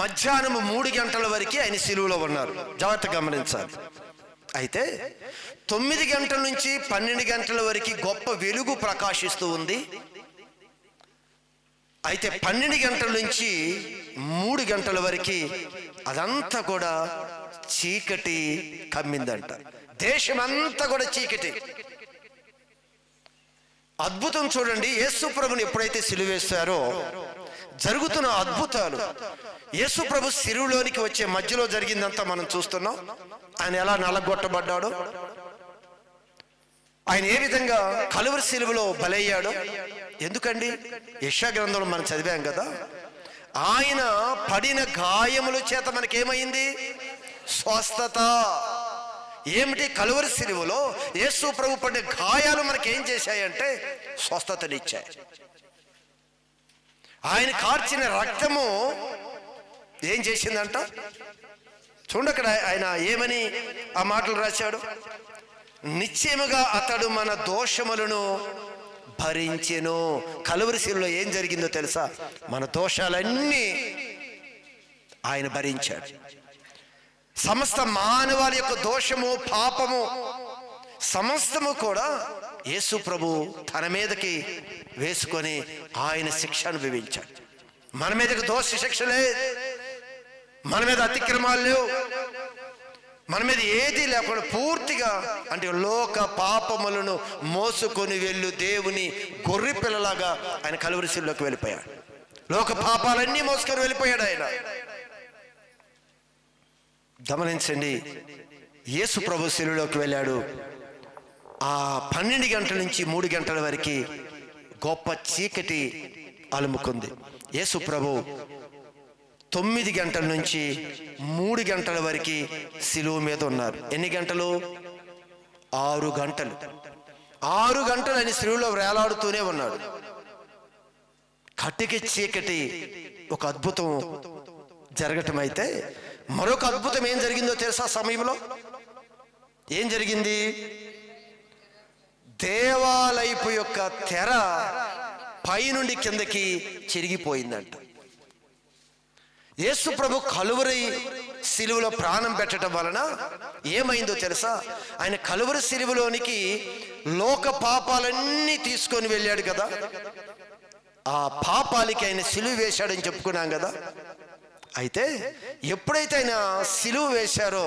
మధ్యాహ్నం 3 గంటల వరకు ఆయన సిలువలో ఉన్నారు. జాగ్రత్తగా గమనించాలి. అయితే 9 గంటల నుంచి 12 గంటల వరకు గొప్ప వెలుగు ప్రకాశిస్తూ ఉంది. అయితే 12 గంటల నుంచి 3 గంటల వరకు అదంతా కూడా చీకటి కమ్మిందంట. దేశమంతా కూడా చీకటి. అద్భుతం చూడండి. యేసు ప్రభుని ఎప్పుడైతే సిలువేశారో జరుగుతున్న అద్భుతాలు, యేసు ప్రభు సిలువలోనికి వచ్చే మధ్యలో జరిగిందంతా మనం చూస్తున్నాం. ఆయన ఎలా నలగొట్టబడ్డాడో, ఆయన ఏ విధంగా కలువరి సిలువలో బలయ్యాడో. ఎందుకండి, యెషయా గ్రంథంలో మనం చదివాం కదా, ఆయన పడిన గాయముల చేత మనకేమైంది? స్వస్థత. ఏమిటి? కలువరి సిలువలో యేసు ప్రభు పడిన గాయాలు మనకేం చేశాయంటే స్వస్థతనిచ్చాయి. ఆయన కార్చిన రక్తము ఏం చేసిందంట? చూడండి అక్కడ ఆయన ఏమని ఆ మాటలు రాశాడు. నిశ్చయముగా అతడు మన దోషములను భరించెను. కలువరి శిలువలో ఏం జరిగిందో తెలుసా? మన దోషాలన్నీ ఆయన భరించాడు. సమస్త మానవాళి యొక్క దోషము, పాపము సమస్తము కూడా యేసు ప్రభు తన మీదకి వేసుకొని ఆయన శిక్ష అనుభవించాడు. మన మీదకి దోష శిక్ష లేదు, మన మీద అతిక్రమాలు లేవు, మన మీద ఏది లేకుండా పూర్తిగా అంటే లోక పాపములను మోసుకొని వెళ్ళు దేవుని గొర్రె పిల్లలాగా ఆయన కలువరి శిలువలోకి వెళ్ళిపోయాడు. లోక పాపాలన్నీ మోసుకొని వెళ్ళిపోయాడు ఆయన. గమనించండి, యేసు ప్రభు శిలువలోకి వెళ్ళాడు. ఆ 12 గంటల నుంచి 3 గంటల వరకు గొప్ప చీకటి అలుముకుంది. యేసు ప్రభు 9 గంటల నుంచి 3 గంటల వరకు సిలువ మీద ఉన్నారు. ఎన్ని గంటలు? 6 గంటలు. 6 గంటలు ఆయన సిలువలో వేలాడుతూనే ఉన్నాడు. కటికి చీకటి ఒక అద్భుతం జరగటం అయితే మరొక అద్భుతం ఏం జరిగిందో తెలుసా? సమయంలో ఏం జరిగింది? దేవాలయపు యొక్క తెర పైనుండి కిందకి చిరిగిపోయిందంట. యేసు ప్రభు కలువరి సిలువలో ప్రాణం పెట్టడం వలన ఏమైందో తెలుసా? ఆయన కలువరి సిలువలోనికి లోక పాపాలన్నీ తీసుకొని వెళ్ళాడు కదా. ఆ పాపాలకి ఆయన సిలువ వేశాడని చెప్పుకున్నాం కదా. అయితే ఎప్పుడైతే ఆయన సిలువ వేశారో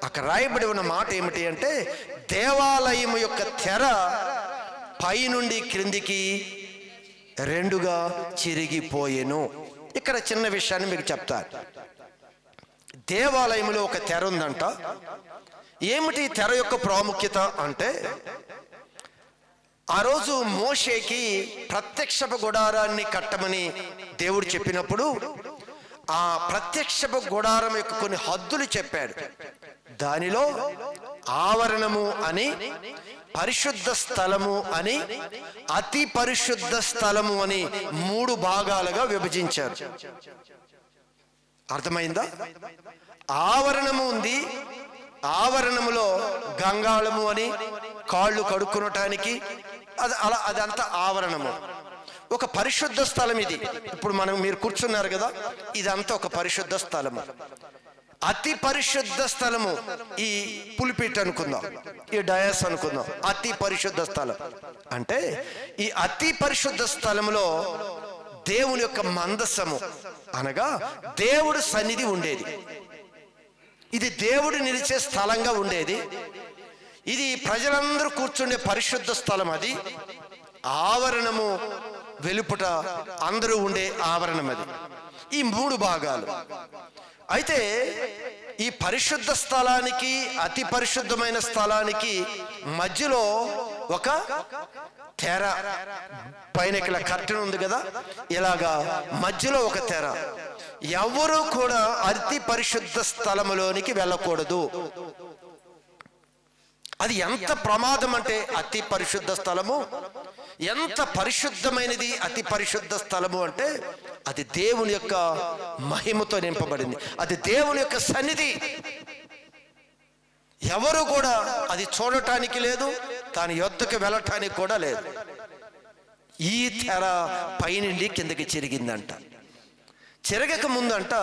అక్కడ రాయబడి ఉన్న మాట ఏమిటి అంటే, దేవాలయం యొక్క తెర పైనుండి క్రిందికి 2గా చిరిగిపోయెను. ఇక్కడ చిన్న విషయాన్ని మీకు చెప్తాను. దేవాలయంలో ఒక తెర ఉందంట. ఏమిటి తెర యొక్క ప్రాముఖ్యత అంటే, ఆ రోజు మోషేకి ప్రత్యక్షపు గుడారాన్ని కట్టమని దేవుడు చెప్పినప్పుడు ఆ ప్రత్యక్షపు గుడారం యొక్క కొన్ని హద్దులు చెప్పాడు. దానిలో ఆవరణము అని, పరిశుద్ధ స్థలము అని, అతి పరిశుద్ధ స్థలము అని 3 భాగాలుగా విభజించారు. అర్థమైందా? ఆవరణము ఉంది. ఆవరణములో గంగాళము అని, కాళ్ళు కడుక్కునటానికి అదంతా ఆవరణము. ఒక పరిశుద్ధ స్థలం ఇది. ఇప్పుడు మీరు కూర్చున్నారు కదా, ఇదంతా ఒక పరిశుద్ధ స్థలము. అతి పరిశుద్ధ స్థలము ఈ పులిపీట అనుకుందాం, ఈ డయాస్ అనుకుందాం. అతి పరిశుద్ధ స్థలం అంటే ఈ అతి పరిశుద్ధ స్థలములో దేవుని యొక్క మందసము అనగా దేవుడు సన్నిధి ఉండేది. ఇది దేవుడు నిలిచే స్థలంగా ఉండేది. ఇది ప్రజలందరూ కూర్చుండే పరిశుద్ధ స్థలం. అది ఆవరణము వెలుపుట అందరూ ఉండే ఆవరణం. అది ఈ 3 భాగాలు. అయితే ఈ పరిశుద్ధ స్థలానికి, అతి పరిశుద్ధమైన స్థలానికి మధ్యలో ఒక తెర, పైన ఇక్కడ కర్టెన్ ఉంది కదా, ఇలాగా మధ్యలో ఒక తెర. ఎవరు కూడా అతి పరిశుద్ధ స్థలములోనికి వెళ్ళకూడదు. అది ఎంత ప్రమాదం అంటే, అతి పరిశుద్ధ స్థలము ఎంత పరిశుద్ధమైనది. అతి పరిశుద్ధ స్థలము అంటే అది దేవుని యొక్క మహిమతో నింపబడింది. అది దేవుని యొక్క సన్నిధి. ఎవరు కూడా అది చూడటానికి లేదు, దాని యొద్దకు వెళ్ళటానికి కూడా లేదు. ఈ తెర పైనుండి కిందకి చిరిగిందంట. చెరగక ముందంట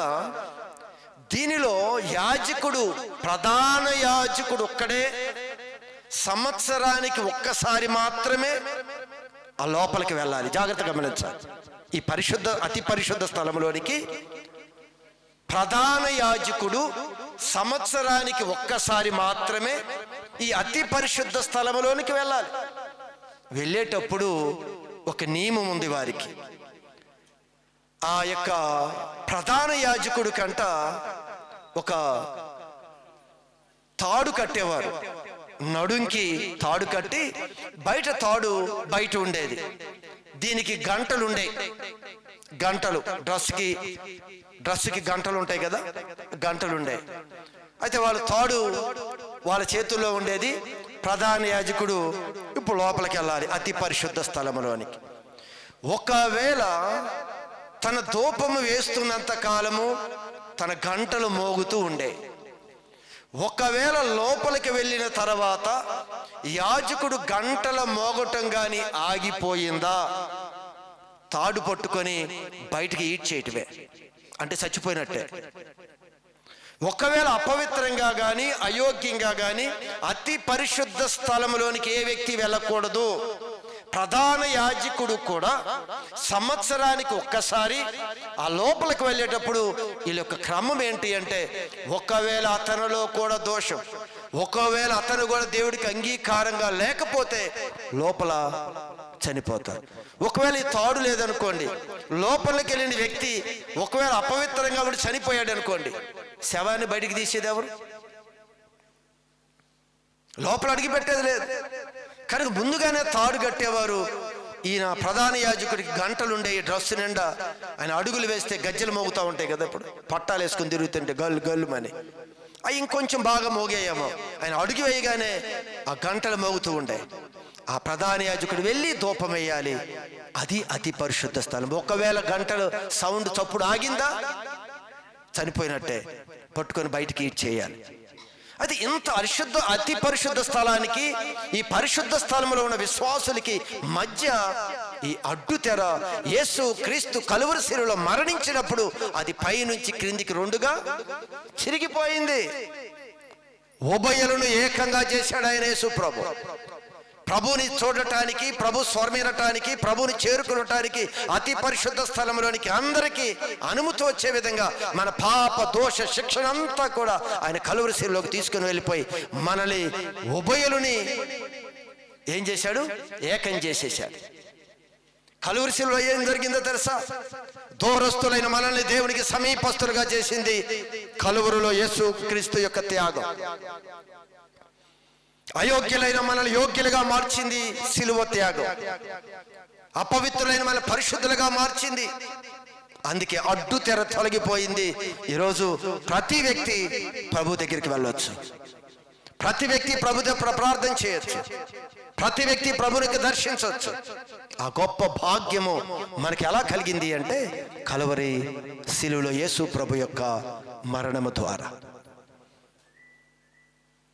దీనిలో యాజకుడు, ప్రధాన యాజకుడు ఒక్కడే సంవత్సరానికి ఒక్కసారి మాత్రమే ఆ లోపలికి వెళ్ళాలి. జాగ్రత్తగా గమనించాలి. ఈ అతి పరిశుద్ధ స్థలంలోనికి ప్రధాన యాజకుడు సంవత్సరానికి ఒక్కసారి మాత్రమే ఈ అతి పరిశుద్ధ స్థలంలోనికి వెళ్ళాలి. వెళ్ళేటప్పుడు ఒక నియమం ఉంది వారికి. ఆ యొక్క ప్రధాన యాజకుడు కంట ఒక తాడు కట్టేవారు. నడుంకి తాడు కట్టి బయట తాడు బయట ఉండేది. దీనికి గంటలు ఉండే, గంటలు డ్రెస్కి గంటలు ఉంటాయి కదా, గంటలు ఉండే. అయితే వాళ్ళ తాడు వాళ్ళ చేతుల్లో ఉండేది. ప్రధాన యాజకుడు ఇప్పుడు లోపలికి వెళ్ళాలి అతి పరిశుద్ధ స్థలంలోనికి. ఒకవేళ తన ధూపము వేస్తున్నంత కాలము తన గంటలు మోగుతూ ఉండే. ఒకవేళ లోపలికి వెళ్ళిన తర్వాత యాజకుడు గంటల మోగటం కానీ ఆగిపోయిందా, తాడు పట్టుకొని బయటికి ఈడ్చేయటమే, అంటే చచ్చిపోయినట్టే. ఒకవేళ అపవిత్రంగా కానీ అయోగ్యంగా కానీ అతి పరిశుద్ధ స్థలంలోనికి ఏ వ్యక్తి వెళ్ళకూడదు. ప్రధాన యాజకుడు కూడా సంవత్సరానికి ఒక్కసారి ఆ లోపలికి వెళ్ళేటప్పుడు వీళ్ళ యొక్క క్రమం ఏంటి అంటే, ఒకవేళ అతనిలో కూడా దోషం, ఒకవేళ అతను కూడా దేవుడికి అంగీకారంగా లేకపోతే లోపల చనిపోతారు. ఒకవేళ ఈ తాడు లేదనుకోండి, లోపలికి వెళ్ళిన వ్యక్తి ఒకవేళ అపవిత్రంగా కూడా చనిపోయాడు అనుకోండి, శవాన్ని బయటికి తీసేది ఎవరు? లోపల అడిగి పెట్టేది లేదు. కనుక ముందుగానే తాడు కట్టేవారు. ఈయన ప్రధాన యాజకుడికి గంటలు ఉండే, ఈ డ్రెస్ నిండా ఆయన అడుగులు వేస్తే గజ్జలు మోగుతూ ఉంటాయి కదా, ఇప్పుడు పట్టాలు వేసుకుని తిరుగుతుంటే గల్లు గల్లుమని అవి ఇంకొంచెం బాగా మోగాయేమో. ఆయన అడుగు వేయగానే ఆ గంటలు మోగుతూ ఉండే. ఆ ప్రధాన యాజకుడు వెళ్ళి ధూపం వేయాలి. అది అతి పరిశుద్ధ స్థలం. ఒకవేళ గంటలు సౌండ్ చప్పుడు ఆగిందా చనిపోయినట్టే, పట్టుకొని బయటికి ఈడ్చేయాలి. అది ఇంత అతి పరిశుద్ధ స్థలానికి, ఈ పరిశుద్ధ స్థలంలో ఉన్న విశ్వాసులకి మధ్య ఈ అడ్డు తెర యేసు క్రీస్తు కలువరి శిలువలో మరణించినప్పుడు అది పైనుంచి క్రిందికి రెండుగా చిరిగిపోయింది. ఉభయులను ఏకంగా చేశాడు ఆయన యేసు ప్రభు. ప్రభుని చూడటానికి, ప్రభు స్వర్మీనటానికి, ప్రభుని చేరుకునటానికి అతి పరిశుద్ధ స్థలంలోనికి అందరికీ అనుమతి వచ్చే విధంగా మన పాప దోష శిక్షణ అంతా కూడా ఆయన కలువరి శిలువలోకి తీసుకుని వెళ్ళిపోయి మనల్ని ఉభయులని ఏం చేశాడు? ఏకం చేసేశాడు. కలువరి శిలువలో ఏం జరిగిందో తెలుసా? దూరస్తులైన మనల్ని దేవునికి సమీపస్తులుగా చేసింది కలువరిలో యేసు క్రీస్తు యొక్క త్యాగం. అయోగ్యులైన మనల్ని యోగ్యులుగా మార్చింది సిలువ త్యాగం. అపవిత్రులైన మనల్ని పరిశుద్ధులుగా మార్చింది. అందుకే అడ్డు తెర తొలగిపోయింది. ఈరోజు ప్రతి వ్యక్తి ప్రభు దగ్గరికి వెళ్ళొచ్చు, ప్రతి వ్యక్తి ప్రభు దగ్గర ప్రార్థన చేయొచ్చు, ప్రతి వ్యక్తి ప్రభునికి దర్శించవచ్చు. ఆ గొప్ప భాగ్యము మనకి ఎలా కలిగింది అంటే కలువరి సిలువలో యేసు ప్రభు యొక్క మరణము ద్వారా.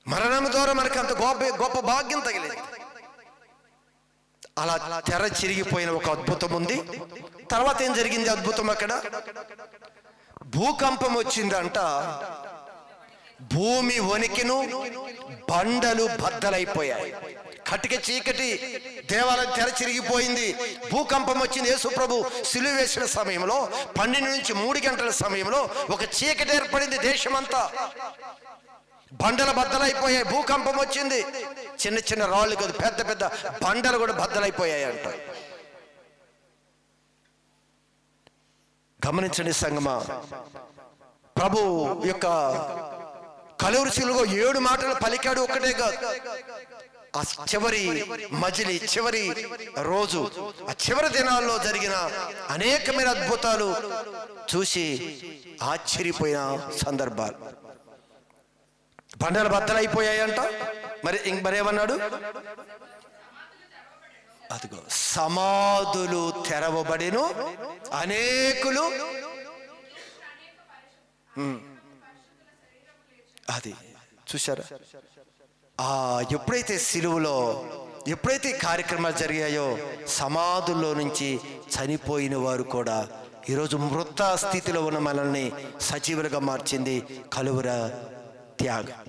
మరణం ద్వారా మనకి అంత గొప్ప భాగ్యం తగిలింది. అలా తెర చిరిగిపోయిన ఒక అద్భుతం ఉంది. తర్వాత ఏం జరిగింది అద్భుతం? అక్కడ భూకంపం వచ్చిందంట. భూమి వణికిను, బండలు బద్దలైపోయాయి. కటిక చీకటి దేవాలయం తెర చిరిగిపోయింది. భూకంపం వచ్చింది. యేసు ప్రభు సిలువ వేసిన సమయంలో 12 నుంచి 3 గంటల సమయంలో ఒక చీకటి ఏర్పడింది దేశమంతా. బండలు బద్దలైపోయాయి. భూకంపం వచ్చింది. చిన్న చిన్న రాళ్ళు కాదు, పెద్ద పెద్ద బండలు కూడా బద్దలైపోయాయి అంట. గమనించండి సంగమా, ప్రభు యొక్క కలువరి శిలువలో 7 మాటలు పలికాడు. ఒక్కటే కాదు, ఆ చివరి మజిలీ, చివరి రోజు, ఆ చివరి దినాల్లో జరిగిన అనేకమైన అద్భుతాలు చూసి ఆశ్చర్యపోయిన సందర్భాలు. బండలు బద్దలైపోయాయంట. మరేమన్నాడు? అదిగో సమాధులు తెరవబడిను, అనేకులు. అది చూశారా? ఎప్పుడైతే సిలువలో ఎప్పుడైతే కార్యక్రమాలు జరిగాయో సమాధుల్లో నుంచి చనిపోయిన వారు కూడా ఈరోజు మృత స్థితిలో ఉన్న మనల్ని సజీవులుగా మార్చింది కలువరి త్యాగం.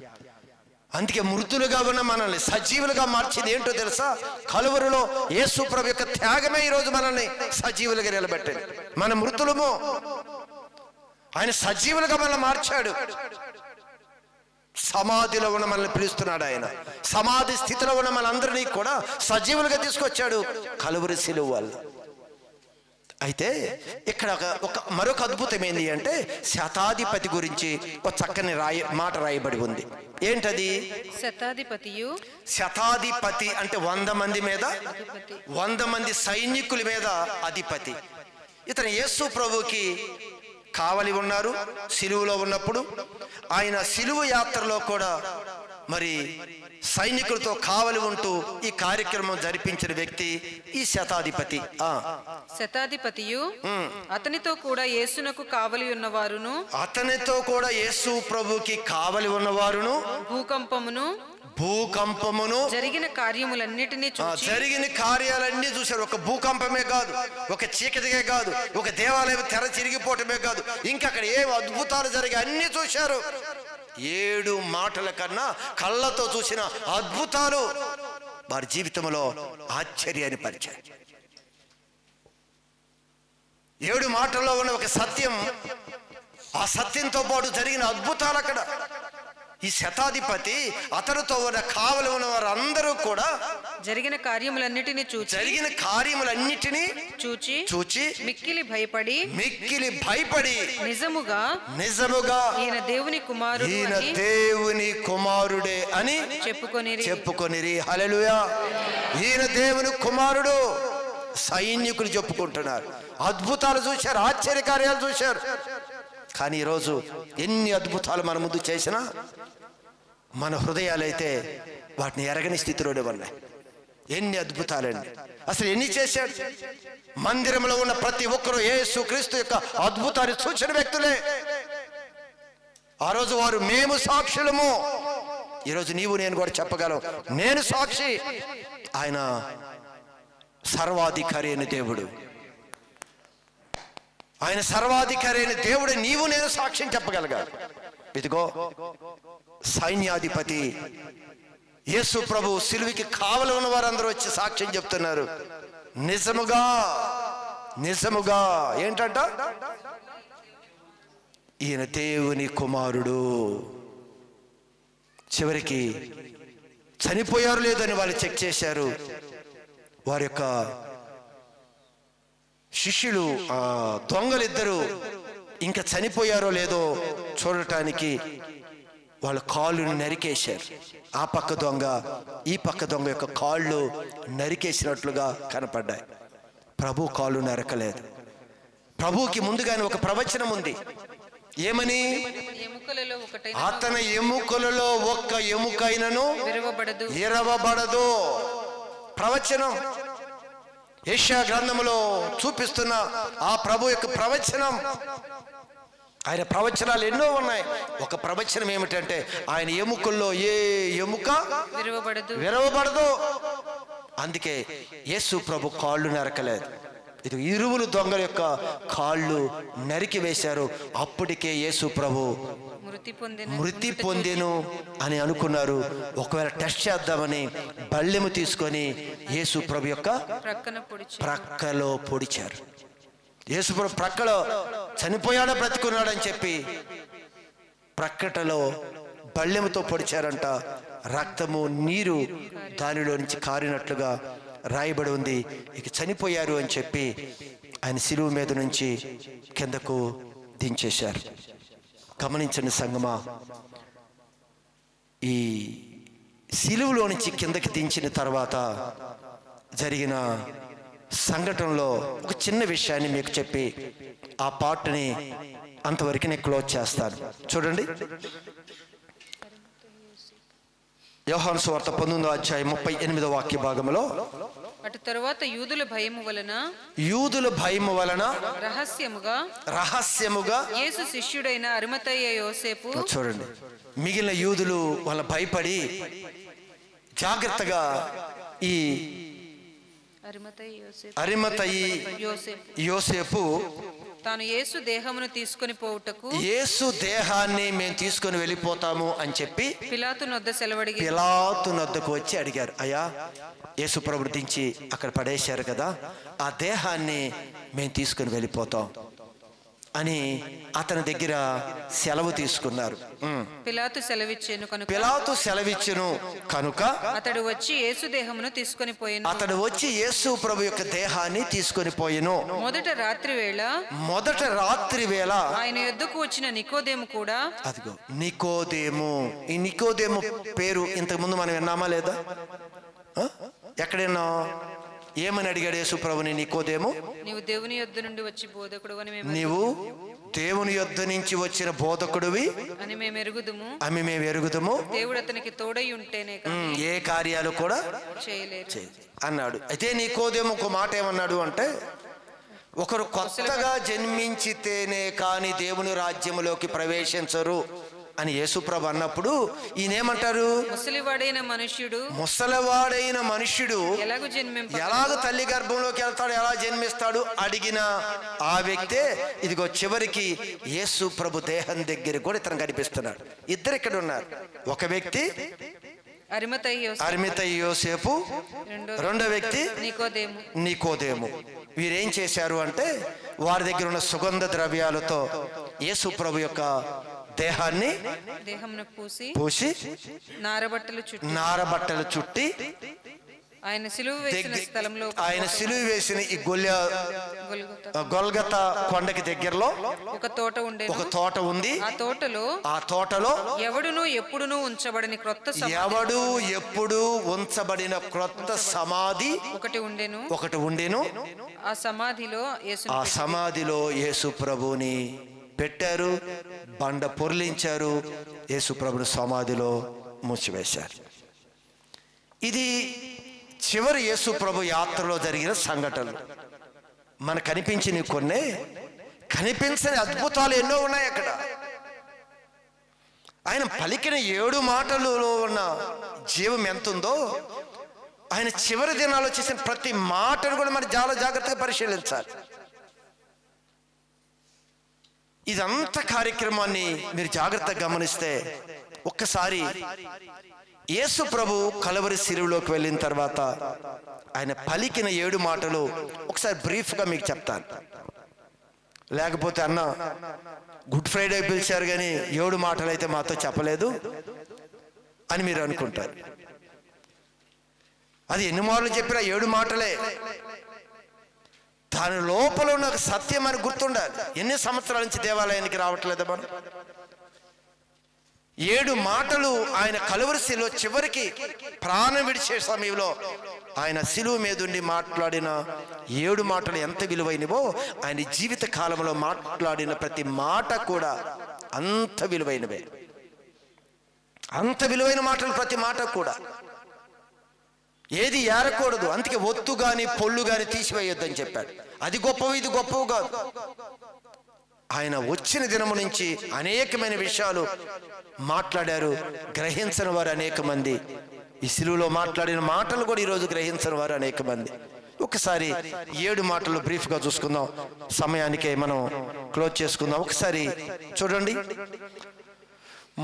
అందుకే మృతులుగా ఉన్న మనల్ని సజీవులుగా మార్చింది ఏంటో తెలుసా? కలువరిలో యేసు ప్రభు యొక్క త్యాగమే ఈరోజు మనల్ని సజీవులుగా నిలబెట్టింది. మన మృతులము, ఆయన సజీవులుగా మనల్ని మార్చాడు. సమాధిలో ఉన్న మనల్ని పిలుస్తున్నాడు. ఆయన సమాధి స్థితిలో ఉన్న మనందరినీ కూడా సజీవులుగా తీసుకొచ్చాడు కలువరి సిలువ వల్ల. అయితే ఇక్కడ మరొక అద్భుతం ఏంటి అంటే, శతాధిపతి గురించి ఒక చక్కని మాట రాయబడి ఉంది. ఏంటది? శతాధిపతి అంటే 100 మంది మీద 100 మంది సైనికుల మీద అధిపతి. ఇతను యేసు ప్రభుకి కావలి ఉన్నారు. సిలువలో ఉన్నప్పుడు ఆయన సిలువ యాత్రలో కూడా మరి సైనికులతో కావలి ఉంటూ ఈ కార్యక్రమం జరిపించిన వ్యక్తి ఈ శతాధిపతి. శతాధిపతియు అతనితో కూడా యేసునకు కావలి ఉన్నవారును, అతనితో కూడా యేసు ప్రభుకి కావలి ఉన్నవారును భూకంపమును జరిగిన కార్యములన్నిటినీ చూశారు. ఒక భూకంపమే కాదు, ఒక చీకటిగా కాదు, ఒక దేవాలయం తెర చిరిగిపోవటమే కాదు, ఇంకా అక్కడ ఏ అద్భుతాలు జరిగి అన్ని చూశారు. 7 మాటల కన్నా కళ్ళతో చూసిన అద్భుతాలు వారి జీవితంలో ఆశ్చర్యాన్ని పరిచాయి. 7 మాటల్లో ఉన్న ఒక సత్యం, ఆ సత్యంతో పాటు జరిగిన అద్భుతాలు అక్కడ. ఈ శతాధిపతి అతనితో ఉన్న కావలి ఉన్న వారందరూ కూడా జరిగిన కార్యములన్నిటినీ చూచి మిక్కిలి భయపడి నిజముగా ఈయన దేవుని కుమారుడే అని చెప్పుకొనిరి. హల్లెలూయా! ఈయన దేవుని కుమారుడు. సైనికులు చెప్పుకుంటున్నారు. అద్భుతాలు చూశారు, ఆశ్చర్యకార్యాలు చూశారు. కానీ ఈరోజు ఎన్ని అద్భుతాలు మన ముందు చేసినా మన హృదయాలైతే వాటిని ఎరగని స్థితిలోనే ఉన్నాయి. ఎన్ని అద్భుతాలండి! అసలు ఎన్ని చేశాడు? మందిరంలో ఉన్న ప్రతి ఒక్కరూ యేసు క్రీస్తు యొక్క అద్భుతాన్ని చూసిన వ్యక్తులే. ఆ రోజు వారు మేము సాక్షులము. ఈరోజు నీవు నేను కూడా చెప్పగలం, నేను సాక్షి. ఆయన సర్వాధికారి అయిన దేవుడు. ఆయన సర్వాధికారి అయిన దేవుడు నీవు నేను సాక్ష్యం చెప్పగలగాలి. ఇదిగో సైన్యాధిపతి యేసు ప్రభు సిలువకి కావలి ఉన్న వారందరూ వచ్చి సాక్ష్యం చెప్తున్నారు. నిజముగా ఏంటంట? ఈయన దేవుని కుమారుడు. చివరికి చనిపోయారు లేదని వాళ్ళు చెక్ చేశారు. వారి యొక్క శిష్యులు, దొంగలిద్దరూ ఇంకా చనిపోయారో లేదో చూడటానికి వాళ్ళ కాళ్ళను నరికేశారు. ఆ పక్క దొంగ ఈ పక్క దొంగ యొక్క కాళ్ళు నరికేసినట్లుగా కనపడ్డాయి. ప్రభు కాళ్ళు నరకలేదు. ప్రభువుకి ముందుగానే ఒక ప్రవచనం ఉంది. ఏమని? అతని ఎముకలలో ఒక్క ఎముకైనను విరవబడదు. ప్రవచనం యెషయా గ్రంథములో చూపిస్తున్న ఆ ప్రభు యొక్క ప్రవచనం. ఆయన ప్రవచనాలు ఎన్నో ఉన్నాయి. ఒక ప్రవచనం ఏమిటంటే ఆయన ఎముకల్లో ఏ ఎముక విరవబడదు. అందుకే యేసు ప్రభు కాళ్ళు నరకలేదు. ఇది ఇరువురు దొంగల యొక్క కాళ్ళు నరికి వేశారు. అప్పటికే యేసు ప్రభు మృతి పొందెను అని అనుకున్నారు. ఒకవేళ టెస్ట్ చేద్దామని బల్లెము తీసుకొని యేసు ప్రభు యొక్క ప్రక్కలో పొడిచారు. యేసు ప్రభు ప్రక్కలో చనిపోయాడో బ్రతికున్నాడని చెప్పి ప్రక్కటలో బల్లెముతో పొడిచారంట. రక్తము నీరు దానిలో నుంచి కారినట్లుగా రాయబడి ఉంది. ఇక చనిపోయారు అని చెప్పి ఆయన సిలువ మీద నుంచి కిందకు దించేశారు. గమనించండి సంగమా, ఈ సిలువలో నుంచి కిందకి దించిన తర్వాత జరిగిన సంఘటనలో ఒక చిన్న విషయాన్ని మీకు చెప్పి ఆ పార్ట్ని అంతవరకు నేను క్లోజ్ చేస్తాను. చూడండి, యోహాను సువార్త 19వ అధ్యాయం 38వ వాక్య భాగంలో, అటు తరువాత యూదుల భయము వలన రహస్యముగా యేసు శిష్యుడైన అరిమతయ్య యోసేపు. చూడండి, మిగిలిన యూదులు వాళ్ళ భయపడి జాగ్రత్తగా ఈ అరిమతయి యోసేపు తాను యేసు దేహమును తీసుకొని పోవుటకు యేసు దేహాన్ని మేము తీసుకొని వెళ్ళిపోతాము అని చెప్పి పిలాతు నొద్ద సెలవడిగి పిలాతు నొద్దకు వచ్చి అడిగారు, అయ్యా యేసు ప్రభుని దించి అక్కడ పడేశారు కదా, ఆ దేహాన్ని మేము తీసుకొని వెళ్ళిపోతాం అని అతని దగ్గర సెలవు తీసుకున్నారు. పిలాతు సెలవిచ్చెను కనుక పిలాతు సెలవిచ్చెను కనుక అతడు వచ్చి యేసు దేహమును తీసుకొని పోయెను. అతడు వచ్చి యేసు ప్రభు యొక్క దేహాన్ని తీసుకొని పోయెను. మొదట రాత్రి వేళ ఆయన యొద్దకు వచ్చిన నికోదేము కూడా, అదిగో నికోదేము. ఈ నికోదేము పేరు ఇంతకు ముందు మనం విన్నామా లేదా? ఎక్కడైనా ఏమని అడిగాడు యేసు ప్రభుని నికోదేము? నీవు దేవుని యొద్ద నుండి వచ్చి బోధకుడు అని నీవు దేవుని యొద్ద నుంచి వచ్చిన బోధకుడివి అని మేము ఎరుగుదుము. దేవుడు అతనికి తోడై ఉంటేనే ఏ కార్యాలు కూడా చేయలేదు అన్నాడు. అయితే నికోదేము ఒక మాట ఏమన్నాడు అంటే, ఒకరు కొత్తగా జన్మించితేనే కానీ దేవుని రాజ్యములోకి ప్రవేశించరు అని యేసుప్రభు అన్నప్పుడు ఈయనేమంటారు? ముసలివాడైన మనుష్యుడు ఎలాగ తల్లి గర్భంలోకి వెళ్తాడు, ఎలా జన్మిస్తాడు అడిగిన ఆ వ్యక్తే ఇదిగో చివరికి యేసు ప్రభు దేహం దగ్గర కూడా ఇతను కనిపిస్తున్నాడు. ఇద్దరు ఇక్కడ ఉన్నారు. ఒక వ్యక్తి అరిమతయి యోసేపు, రెండో వ్యక్తి నికోదేము. వీరేం చేశారు అంటే వారి దగ్గర ఉన్న సుగంధ ద్రవ్యాలతో యేసు ప్రభు యొక్క దేహాన్ని పూసి నారబట్టలు చుట్టి ఆయన సిలువ వేసిన ఈ గొల్గతా కొండకి దగ్గరలో ఒక తోట ఉంది. ఆ తోటలో ఎవడు ఎప్పుడు ఉంచబడిన క్రొత్త సమాధి ఒకటి ఉండెను. ఆ సమాధిలో యేసు ప్రభుని పెట్టారు, బండ పొర్లించారు, యేసు ప్రభుని సమాధిలో మూసివేశారు. ఇది చివరి యేసు ప్రభు యాత్రలో జరిగిన సంఘటనలు. మనకు కనిపించిన కొన్ని, కనిపించని అద్భుతాలు ఎన్నో ఉన్నాయి అక్కడ. ఆయన పలికిన 7 మాటలలో ఉన్న జీవం ఎంతుందో, ఆయన చివరి దినాల్లో చేసిన ప్రతి మాటను కూడా మనం చాలా జాగ్రత్తగా పరిశీలించాలి. ఇదంతా కార్యక్రమాన్ని మీరు జాగ్రత్తగా గమనిస్తే ఒక్కసారి యేసు ప్రభు కలవరి శిలువలోకి వెళ్ళిన తర్వాత ఆయన పలికిన 7 మాటలు ఒకసారి బ్రీఫ్గా మీకు చెప్తాను. లేకపోతే అన్న గుడ్ ఫ్రైడే పిలిచారు కానీ 7 మాటలు అయితే మాతో చెప్పలేదు అని మీరు అనుకుంటారు. అది ఎన్ని మార్లు చెప్పినా 7 మాటలే. దాని లోపల ఉన్న సత్యం అని గుర్తుండాలి. ఎన్ని సంవత్సరాల నుంచి దేవాలయానికి రావట్లేదు మనం? 7 మాటలు ఆయన కలువరి శిలువ చివరికి ప్రాణం విడిచే సమయంలో ఆయన శిలువ మీదుండి మాట్లాడిన 7 మాటలు ఎంత విలువైనవో, ఆయన జీవిత కాలంలో మాట్లాడిన ప్రతి మాట కూడా అంత విలువైనవే. అంత విలువైన మాటలు ప్రతి మాట కూడా. ఏది ఏరకూడదు. అందుకే ఒత్తు గాని పొల్లు గాని తీసివేయొద్దని చెప్పాడు. అది గొప్పవి, ఇది గొప్పవి కాదు. ఆయన వచ్చిన దినము నుంచి అనేకమైన విషయాలు మాట్లాడారు. గ్రహించని వారు అనేక మంది. ఈ శిలువలో మాట్లాడిన మాటలు కూడా ఈరోజు గ్రహించని వారు అనేక మంది. ఒకసారి 7 మాటలు బ్రీఫ్గా చూసుకుందాం. సమయానికే మనం క్లోజ్ చేసుకుందాం. ఒకసారి చూడండి.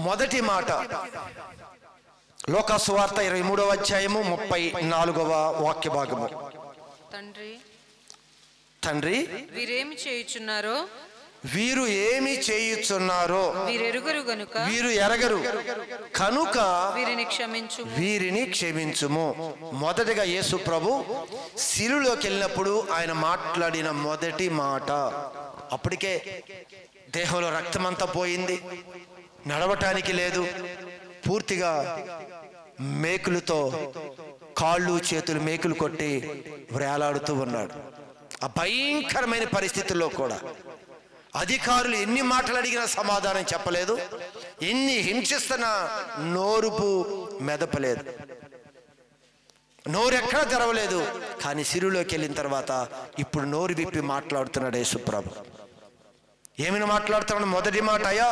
మొదటి మాట లోకాసు వార్త 23వ అధ్యాయము 34వ వాక్య భాగము. తండ్రి వీరు ఏమి చేయుచున్నారో వీరు ఎరగరు కనుక వీరిని క్షమించుము. మొదటిగా యేసు ప్రభు శిలువలోకి వెళ్ళినప్పుడు ఆయన మాట్లాడిన మొదటి మాట, అప్పటికే దేహంలో రక్తమంతా పోయింది, నడవటానికి లేదు, పూర్తిగా మేకులతో కాళ్ళు చేతులు మేకులు కొట్టి వేలాడుతూ ఉన్నాడు. ఆ భయంకరమైన పరిస్థితుల్లో కూడా అధికారులు ఎన్ని మాటలు అడిగినా సమాధానం చెప్పలేదు. ఎన్ని హింసిస్తున్నా నోరుపు మెదపలేదు, నోరెక్కడా తెరవలేదు. కానీ శిలువలోకి వెళ్ళిన తర్వాత ఇప్పుడు నోరు విప్పి మాట్లాడుతున్నాడు యేసుప్రభు. ఏమైనా మాట్లాడుతున్నాడు? మొదటి మాట, అయ్యా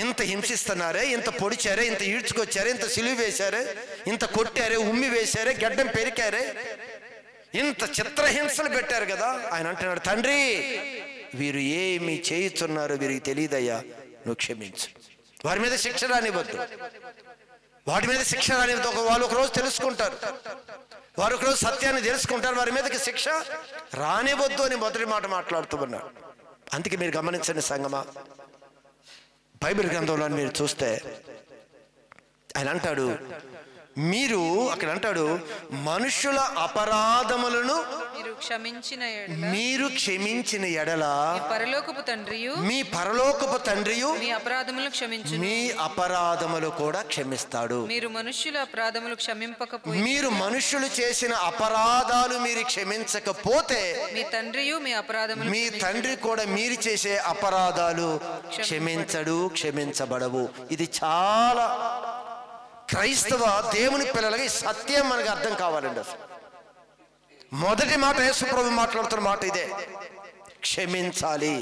ఇంత హింసిస్తున్నారే, ఇంత పొడిచారే, ఇంత ఈడ్చుకొచ్చారే, ఇంత సిలువ వేశారే, ఇంత కొట్టారే, ఉమ్మి వేశారే, గడ్డం పెరికారే, ఇంత చిత్రహింసలు పెట్టారు కదా. ఆయన అంటున్నాడు, తండ్రి వీరు ఏమి చేయుతున్నారో వీరికి తెలియదయ్యా, నువ్వు క్షమించు. వారి మీద శిక్ష రానివ్వద్దు, వాటి మీద శిక్ష రానివ్వద్దు. వాళ్ళు ఒకరోజు తెలుసుకుంటారు, వారు ఒకరోజు సత్యాన్ని తెలుసుకుంటారు, వారి మీదకి శిక్ష రానివ్వద్దు అని మొదటి మాట మాట్లాడుతూ ఉన్నారు. అందుకే మీరు గమనించండి సంగమా, బైబిల్ గ్రంథంలో మీరు చూస్తే ఆయన అంటాడు, మీరు అక్కడ అంటాడు, మనుషుల అపరాధములను మీరు క్షమించిన ఎడల మీ పరలోకపు తండ్రియు మీ అపరాధములు కూడా క్షమిస్తాడు. మీరు మనుషులు చేసిన అపరాధాలు మీరు క్షమించకపోతే మీ తండ్రి కూడా మీరు చేసే అపరాధాలు క్షమించడు, క్షమించబడవు. ఇది చాలా క్రైస్తవ దేవుని పిల్లలకి సత్యం మనకు అర్థం కావాలండి. అసలు మొదటి మాట యేసు ప్రభు మాట్లాడుతున్న మాట ఇదే, క్షమించాలి.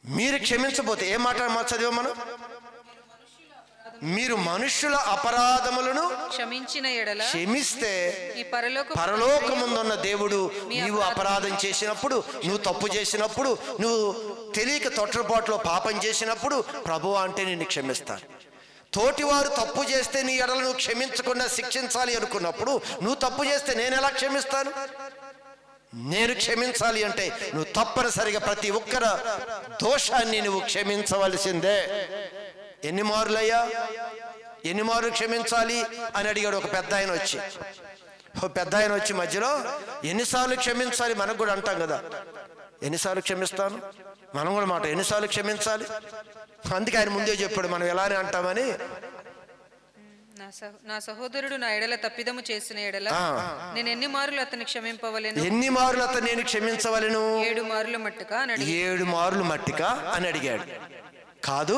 మీరు క్షమించబోతే ఏ మాట చదివా మనం? మీరు మనుషుల అపరాధములను క్షమిస్తే పరలోకముందున్న దేవుడు నీవు అపరాధం చేసినప్పుడు, నువ్వు తప్పు చేసినప్పుడు, నువ్వు తెలియక తొట్రపాటులో పాపం చేసినప్పుడు ప్రభువా అంటే నిన్ను క్షమిస్తాడు. తోటివారు తప్పు చేస్తే నీ ఎడల నువ్వు క్షమించకుండా శిక్షించాలి అనుకున్నప్పుడు, నువ్వు తప్పు చేస్తే నేను ఎలా క్షమిస్తాను? నేను క్షమించాలి అంటే నువ్వు తప్పనిసరిగా ప్రతి ఒక్కరి దోషాన్ని నువ్వు క్షమించవలసిందే. ఎన్ని మారులయ్యా, ఎన్ని మారులు క్షమించాలి అని అడిగాడు ఒక పెద్ద ఆయన వచ్చి. పెద్ద ఆయన వచ్చి మధ్యలో ఎన్నిసార్లు క్షమించాలి మనకు కూడా అంటాం కదా, ఎన్నిసార్లు క్షమిస్తాను మనం కూడా మాట, ఎన్నిసార్లు క్షమించాలి. అందుకే ఆయన ముందే చెప్పాడు మనం ఎలానే అంటామని. నా సహోదరుడు నా ఎడల తప్పిదము చేసిన ఎడల నేను ఎన్ని మారులు అతన్ని క్షమింపవలెను? ఎన్ని మారులు అతను నేను క్షమించవలెను? 7 మారుల మట్టుగా అని అడిగాడు. 7 మారులు మట్టుగా అని అడిగాడు. కాదు,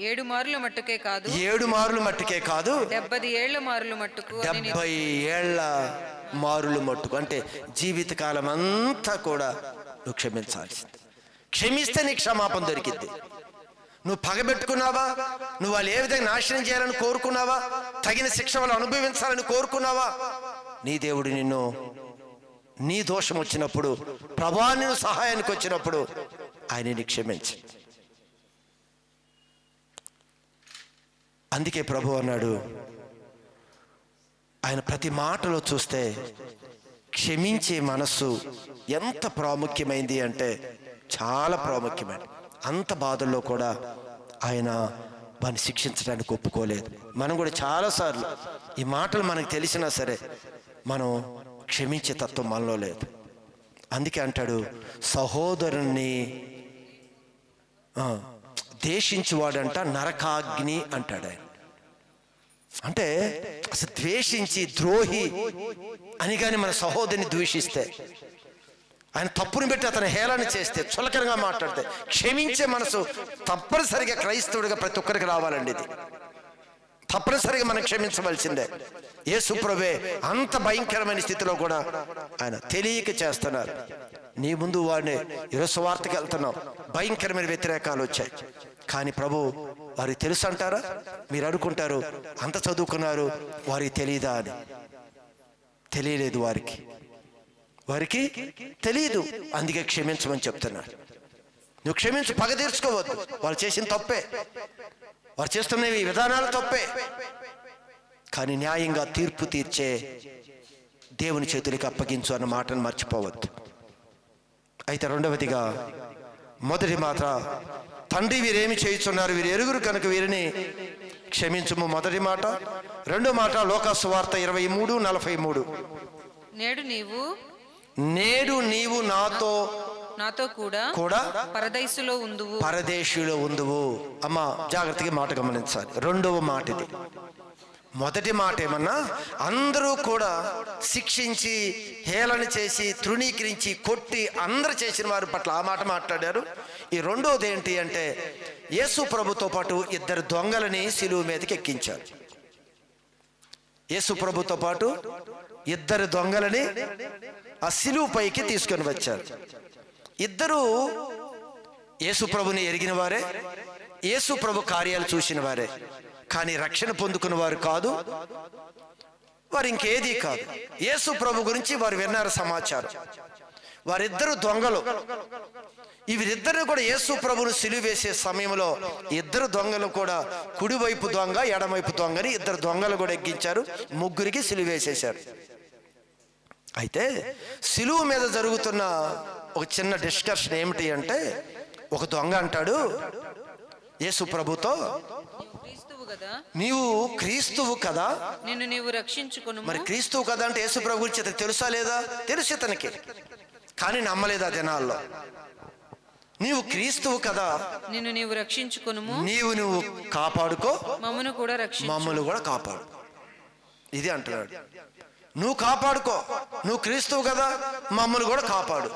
7 మారుల మట్టుకే కాదు, 7 మారులు మట్టుకే కాదు, 70 ఏళ్ల మారులు మట్టుకు, 70 ఏళ్ల మారులు మట్టుకు. అంటే జీవితకాలం అంతా కూడా నువ్వు క్షమించాల్సింది. క్షమిస్తే నీకు క్షమాపణ దొరికింది. నువ్వు పగబెట్టుకున్నావా, నువ్వు వాళ్ళు ఏ విధంగా నాశనం చేయాలని కోరుకున్నావా, తగిన శిక్ష వాళ్ళు అనుభవించాలని కోరుకున్నావా, నీ దేవుడు నిన్ను నీ దోషం వచ్చినప్పుడు, ప్రభువా నువ్వు సహాయానికి వచ్చినప్పుడు ఆయనని క్షమించు. అందుకే ప్రభు అన్నాడు, ఆయన ప్రతి మాటలో చూస్తే క్షమించే మనస్సు ఎంత ప్రాముఖ్యమైంది అంటే చాలా ప్రాముఖ్యమైనది. అంత బాధల్లో కూడా ఆయన వారిని శిక్షించడానికి ఒప్పుకోలేదు. మనం కూడా చాలాసార్లు ఈ మాటలు మనకు తెలిసినా సరే మనం క్షమించే తత్వం మనలో లేదు. అందుకే అంటాడు, సహోదరుణ్ణి ద్వేషించువాడంట నరకాగ్ని అంటాడు ఆయన. అంటే అసలు ద్వేషించి ద్రోహి అని కానీ మన సహోదరుని ద్వేషిస్తే, ఆయన తప్పుని పెట్టి అతను హేళన చేస్తే, చులకనగా మాట్లాడితే, క్షమించే మనసు తప్పనిసరిగా క్రైస్తవుడిగా ప్రతి ఒక్కరికి రావాలండి. ఇది తప్పనిసరిగా మనం క్షమించవలసిందే. యేసు ప్రభువే అంత భయంకరమైన స్థితిలో కూడా ఆయన తెలియక చేస్తున్నారు. నీ ముందు వాడిని ఈరోజు సువార్తకి వెళ్తున్నావు, భయంకరమైన వ్యతిరేకాలు వచ్చాయి, కానీ ప్రభు వారికి తెలుసు అంటారా? మీరు అనుకుంటారు అంత చదువుకున్నారు వారికి తెలియదా అని. తెలియలేదు, వారికి తెలియదు. అందుకే క్షమించమని చెప్తున్నాడు. నువ్వు క్షమించు, పగ తీర్చుకోవద్దు. వాళ్ళు చేసిన తప్పే, వారు చేస్తున్నవి విధానాలు తప్పే, కానీ న్యాయంగా తీర్పు తీర్చే దేవుని చేతులకి అప్పగించు అన్న మాటను మర్చిపోవద్దు. అయితే రెండవదిగా, మొదటి మాట, తండ్రి వీరేమి చేయుచున్నారు వీరు ఎరుగురు కనుక వీరిని క్షమించుము, మొదటి మాట. రెండో మాట లోకా సువార్త 23:43. నేడు నీవు నాతో కూడా పరదేశులో ఉందువు. అమ్మ జాగ్రత్తగా మాట గమనించాలి. రెండవ మాట ఇది. మొదటి మాట ఏమన్నా, అందరూ కూడా శిక్షించి హేళన చేసి తృణీకరించి కొట్టి అందరు చేసిన వారి పట్ల ఆ మాట మాట్లాడారు. ఈ రెండోది ఏంటి అంటే, యేసు ప్రభుతో పాటు 2 దొంగలని సిలువ మీదకి ఎక్కించారు. యేసు ప్రభుతో పాటు 2 దొంగలని ఆ సిలువ పైకి తీసుకొని వచ్చారు. 2 యేసు ప్రభుని ఎరిగిన వారే, యేసు ప్రభు కార్యాలు చూసిన వారే, కానీ రక్షణ పొందుకున్న వారు కాదు, వారు ఇంకేదీ కాదు. యేసు ప్రభు గురించి వారు విన్నారు సమాచారం, వారిద్దరు దొంగలు. వీరిద్దరిని కూడా యేసు ప్రభువును సిలువ వేసే సమయంలో ఇద్దరు దొంగలు కూడా, కుడివైపు దొంగ ఎడమవైపు దొంగని ఇద్దరు దొంగలు కూడా ఎక్కించారు, ముగ్గురికి సిలువ వేసేశారు. అయితే సిలువ మీద జరుగుతున్న ఒక చిన్న డిస్కషన్ ఏమిటి అంటే, ఒక దొంగ అంటాడు యేసు ప్రభుతో, నీవు క్రీస్తువు కదా, నిన్ను నీవు రక్షించుకొను. మరి క్రీస్తువు కదా అంటే యేసు ప్రభు గురించి అతనికి తెలుసా లేదా? తెలుసు ఇతనికి, కానీ నమ్మలేదు ఆ దినాల్లో. నీవు క్రీస్తువు కదా, నిన్ను నీవు రక్షించుకొను, నువ్వు కాపాడుకో, మమ్మను కూడా రక్షించు, మమ్మల్ని కూడా కాపాడు. ఇది అంటున్నాడు, నువ్వు కాపాడుకో, నువ్వు క్రీస్తువు కదా, మమ్మల్ని కూడా కాపాడు.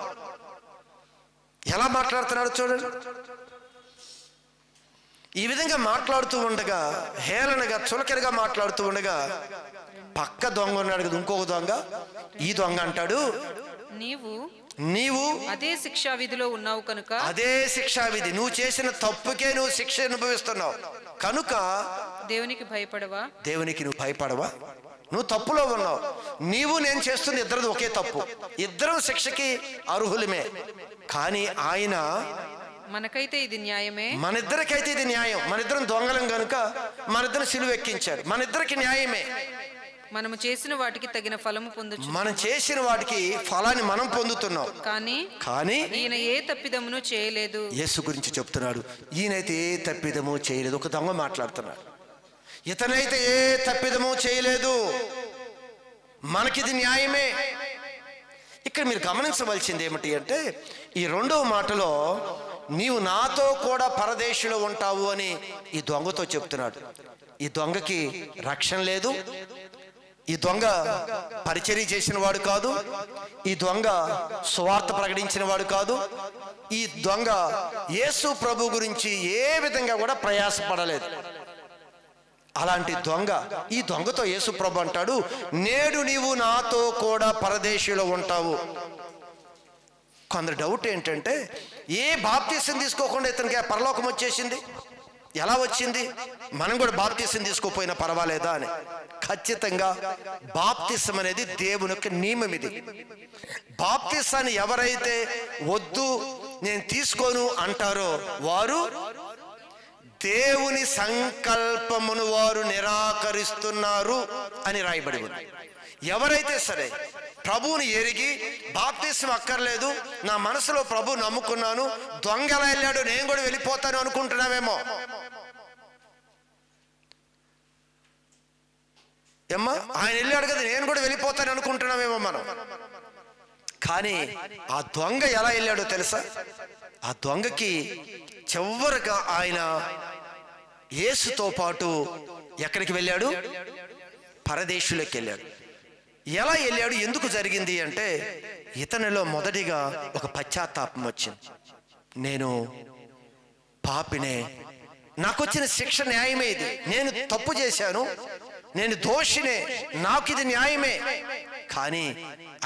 ఎలా మాట్లాడుతున్నాడు చూడండి. ఈ విధంగా మాట్లాడుతూ ఉండగా, హేళనగా చులకనగా మాట్లాడుతూ ఉండగా, పక్క దొంగ ఉన్నాడు కదా ఇంకొక దొంగ, ఈ దొంగ అంటాడు, నీవు అదే శిక్షా విధిలో ఉన్నావు కనుక, అదే శిక్షా విధి, నువ్వు చేసిన తప్పుకే నువ్వు శిక్ష అనుభవిస్తున్నావు కనుక దేవునికి భయపడవా? దేవునికి నువ్వు భయపడవా? నువ్వు తప్పులో ఉన్నావు. నీవు నేను చేస్తుంది ఇద్దరిది ఒకే తప్పు, ఇద్దరు శిక్షకి అర్హులమే. కానీ ఆయన మనకైతే ఇది న్యాయమే, మనిద్దరికైతే ఇది న్యాయం. మనిద్దరం దొంగలం కనుక మనిద్దరు సిలువ ఎక్కించారు, మనిద్దరికి న్యాయమే. మనము చేసిన వాటికి తగిన ఫలము పొందుచు, మనం చేసిన వాటికి ఫలాన్ని మనం పొందుతున్నాం. కానీ ఈయన ఏ తప్పిదమును చేయలేదు. యేసు గురించి చెప్తున్నాడు, ఈయనైతే ఏ తప్పిదము చేయలేదు. ఒక దొంగ మాట్లాడుతున్నాడు, ఇతనైతే ఏ తప్పిదము చేయలేదు, మనకిది న్యాయమే. ఇక్కడ మీరు గమనించవలసింది ఏమిటి అంటే, ఈ రెండవ మాటలో నీవు నాతో కూడా పరదేశంలో ఉంటావు అని ఈ దొంగతో చెప్తున్నాడు. ఈ దొంగకి రక్షణ లేదు, ఈ దొంగ పరిచర్య చేసిన వాడు కాదు, ఈ దొంగ సువార్త ప్రకటించిన వాడు కాదు, ఈ దొంగ యేసు ప్రభు గురించి ఏ విధంగా కూడా ప్రయాసపడలేదు. అలాంటి దొంగ, ఈ దొంగతో యేసు ప్రభు అంటాడు, నేడు నీవు నాతో కూడా పరదేశంలో ఉంటావు. కొందరు డౌట్ ఏంటంటే, ఏ బాప్తీసం తీసుకోకుండా ఇతనికి పరలోకం వచ్చేసింది, ఎలా వచ్చింది? మనం కూడా బాప్తీసం తీసుకోపోయినా పర్వాలేదా అని. ఖచ్చితంగా బాప్తీసం అనేది దేవుని యొక్క నియమం. ఇది బాప్తీసాన్ని ఎవరైతే వద్దు నేను తీసుకోను అంటారో వారు దేవుని సంకల్పమును వారు నిరాకరిస్తున్నారు అని రాయబడి ఉంది. ఎవరైతే సరే ప్రభువుని ఎరిగి బాప్తీసం అక్కర్లేదు, నా మనసులో ప్రభు నమ్ముకున్నాను, దొంగ ఎలా వెళ్ళాడు నేను కూడా వెళ్ళిపోతాను అనుకుంటున్నావేమో. ఏమ్మా, ఆయన వెళ్ళాడు కదా నేను కూడా వెళ్ళిపోతాను అనుకుంటున్నామేమో మనం. కానీ ఆ దొంగ ఎలా వెళ్ళాడో తెలుసా? ఆ దొంగకి చివరిగా ఆయన యేసుతో పాటు ఎక్కడికి వెళ్ళాడు? పరదేశులకు వెళ్ళాడు. ఎలా వెళ్ళాడు, ఎందుకు జరిగింది అంటే, ఇతనిలో మొదటిగా ఒక పశ్చాత్తాపం వచ్చింది. నేను పాపినే, నాకు వచ్చిన శిక్ష న్యాయమే, ఇది నేను తప్పు చేశాను, నేను దోషినే, నాకు ఇది న్యాయమే. కానీ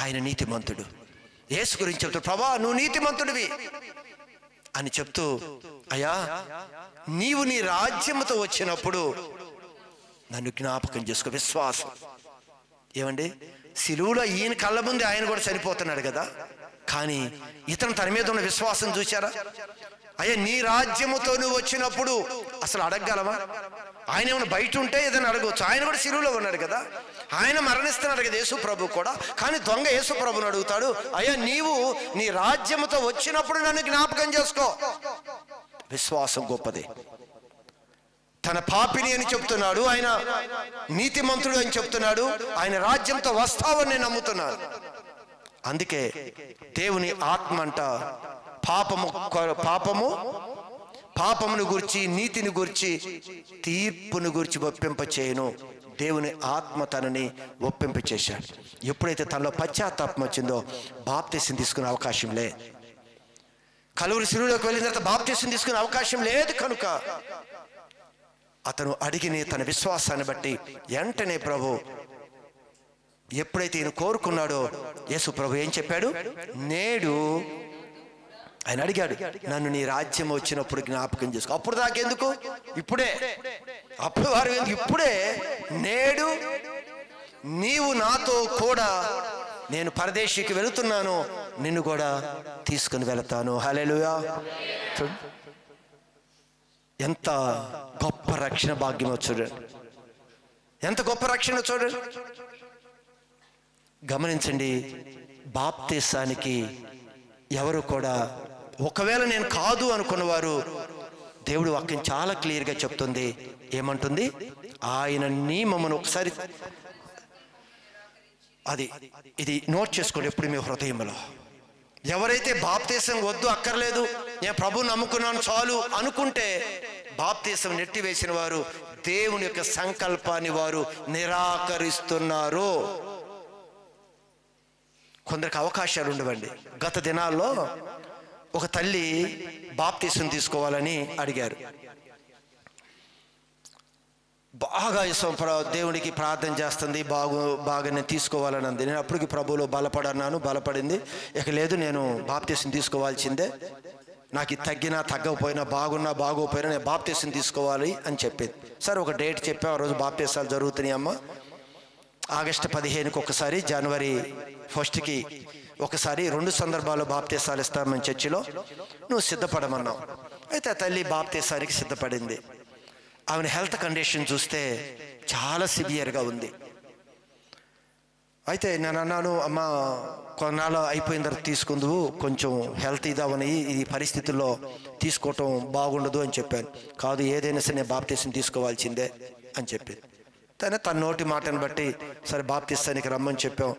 ఆయన నీతిమంతుడు. యేసు గురించి చెప్తూ, ప్రభా నువ్వు నీతిమంతుడివి అని చెప్తూ, అయ్యా నీవు నీ రాజ్యముతో వచ్చినప్పుడు నన్ను జ్ఞాపకం చేసుకో. విశ్వాసం ఏమండి, సిలువలో ఈయన కళ్ళ ముందు ఆయన కూడా చనిపోతున్నాడు కదా, కానీ ఇతను తన మీద ఉన్న విశ్వాసం చూశారా? అయ్యా నీ రాజ్యముతో నువ్వు వచ్చినప్పుడు అసలు అడగగలవా? ఆయన ఏమైనా బయట ఉంటే ఏదైనా అడగవచ్చు, ఆయన కూడా సిలువలో ఉన్నాడు కదా, ఆయన మరణిస్తున్నాడు కదా యేసు ప్రభు కూడా. కానీ దొంగ యేసు ప్రభుని అడుగుతాడు, అయ్యా నీవు నీ రాజ్యముతో వచ్చినప్పుడు నన్ను జ్ఞాపకం చేసుకో. విశ్వాసం గొప్పది. తన పాపిని అని చెప్తున్నాడు, ఆయన నీతిమంతుడు అని చెప్తున్నాడు, ఆయన రాజ్యంతో వస్తావని నేను నమ్ముతున్నాను. అందుకే దేవుని ఆత్మ అంట పాపమును గురించి, నీతిని గురించి, తీర్పును గురించి ఒప్పింప చేయను. దేవుని ఆత్మ తనని ఒప్పింప చేశాడు. ఎప్పుడైతే తనలో పశ్చాత్తాపం వచ్చిందో బాప్తీసం తీసుకునే అవకాశం లేదు. కలువరి శిలువలోకి వెళ్ళిన తర్వాత బాప్తీసం తీసుకునే అవకాశం లేదు. కనుక అతను అడిగిన తన విశ్వాసాన్ని బట్టి వెంటనే ప్రభు ఎప్పుడైతే ఈయన కోరుకున్నాడో యేసు ప్రభు ఏం చెప్పాడు? నేడు ఆయన అడిగాడు, నన్ను నీ రాజ్యం వచ్చినప్పుడు జ్ఞాపకం చేసుకో. అప్పుడు దాకెందుకు, ఇప్పుడే. అప్పుడు వారు ఇప్పుడే, నేడు నీవు నాతో కూడా, నేను పరదేశీకి వెళుతున్నాను, నిన్ను కూడా తీసుకుని వెళతాను. హల్లెలూయా. ఎంత గొప్ప రక్షణ భాగ్యమో చూడండి, ఎంత గొప్ప రక్షణ చూడండి. గమనించండి, బాప్తీసానికి ఎవరు కూడా, ఒకవేళ నేను కాదు అనుకున్నవారు, దేవుడు వాక్యం చాలా క్లియర్గా చెప్తుంది. ఏమంటుంది? ఆయన నియమమును ఒకసారి ఇది నోట్ చేసుకోండి ఎప్పుడు మీ హృదయంలో. ఎవరైతే బాప్తీసం వద్దు, అక్కర్లేదు, నేను ప్రభువుని నమ్ముకున్నాను చాలు అనుకుంటే, బాప్తీసం నెట్టివేసిన వారు దేవుని యొక్క సంకల్పాన్ని వారు నిరాకరిస్తున్నారు. కొందరికి అవకాశాలు ఉండవండి. గత దినాల్లో ఒక తల్లి బాప్తీసం తీసుకోవాలని అడిగారు. బాగా దేవుడికి ప్రార్థన చేస్తుంది, బాగా నేను తీసుకోవాలని అంది. నేను అప్పటికి ప్రభువులో బలపడింది. ఇక లేదు, నేను బాప్తీసం తీసుకోవాల్సిందే, నాకు ఇది తగ్గినా తగ్గకపోయినా, బాగున్నా బాగోపోయినా నేను బాప్తీసం తీసుకోవాలి అని చెప్పింది. సరే, ఒక డేట్ చెప్పా. ఆ రోజు బాప్తీసాలు జరుగుతున్నాయి అమ్మ. ఆగస్టు 15కి ఒకసారి, జనవరి 1కి ఒకసారి, 2 సందర్భాల్లో బాప్తీసాలు ఇస్తామని చర్చిలో. నువ్వు సిద్ధపడమన్నావు. అయితే ఆ తల్లి బాప్తీసానికి సిద్ధపడింది. ఆమె హెల్త్ కండిషన్ చూస్తే చాలా సివియర్గా ఉంది. అయితే నేను అన్నాను, అమ్మ కొన్నాళ్ళు అయిపోయిన తర్వాత తీసుకుందువు, కొంచెం హెల్త్ ఇదవని, ఈ పరిస్థితుల్లో తీసుకోవటం బాగుండదు అని చెప్పాను. కాదు, ఏదైనా సరే నేను బాప్తీసం తీసుకోవాల్సిందే అని చెప్పింది. తన నోటి మాటను బట్టి సరే బాప్తీసానికి రమ్మని చెప్పాం.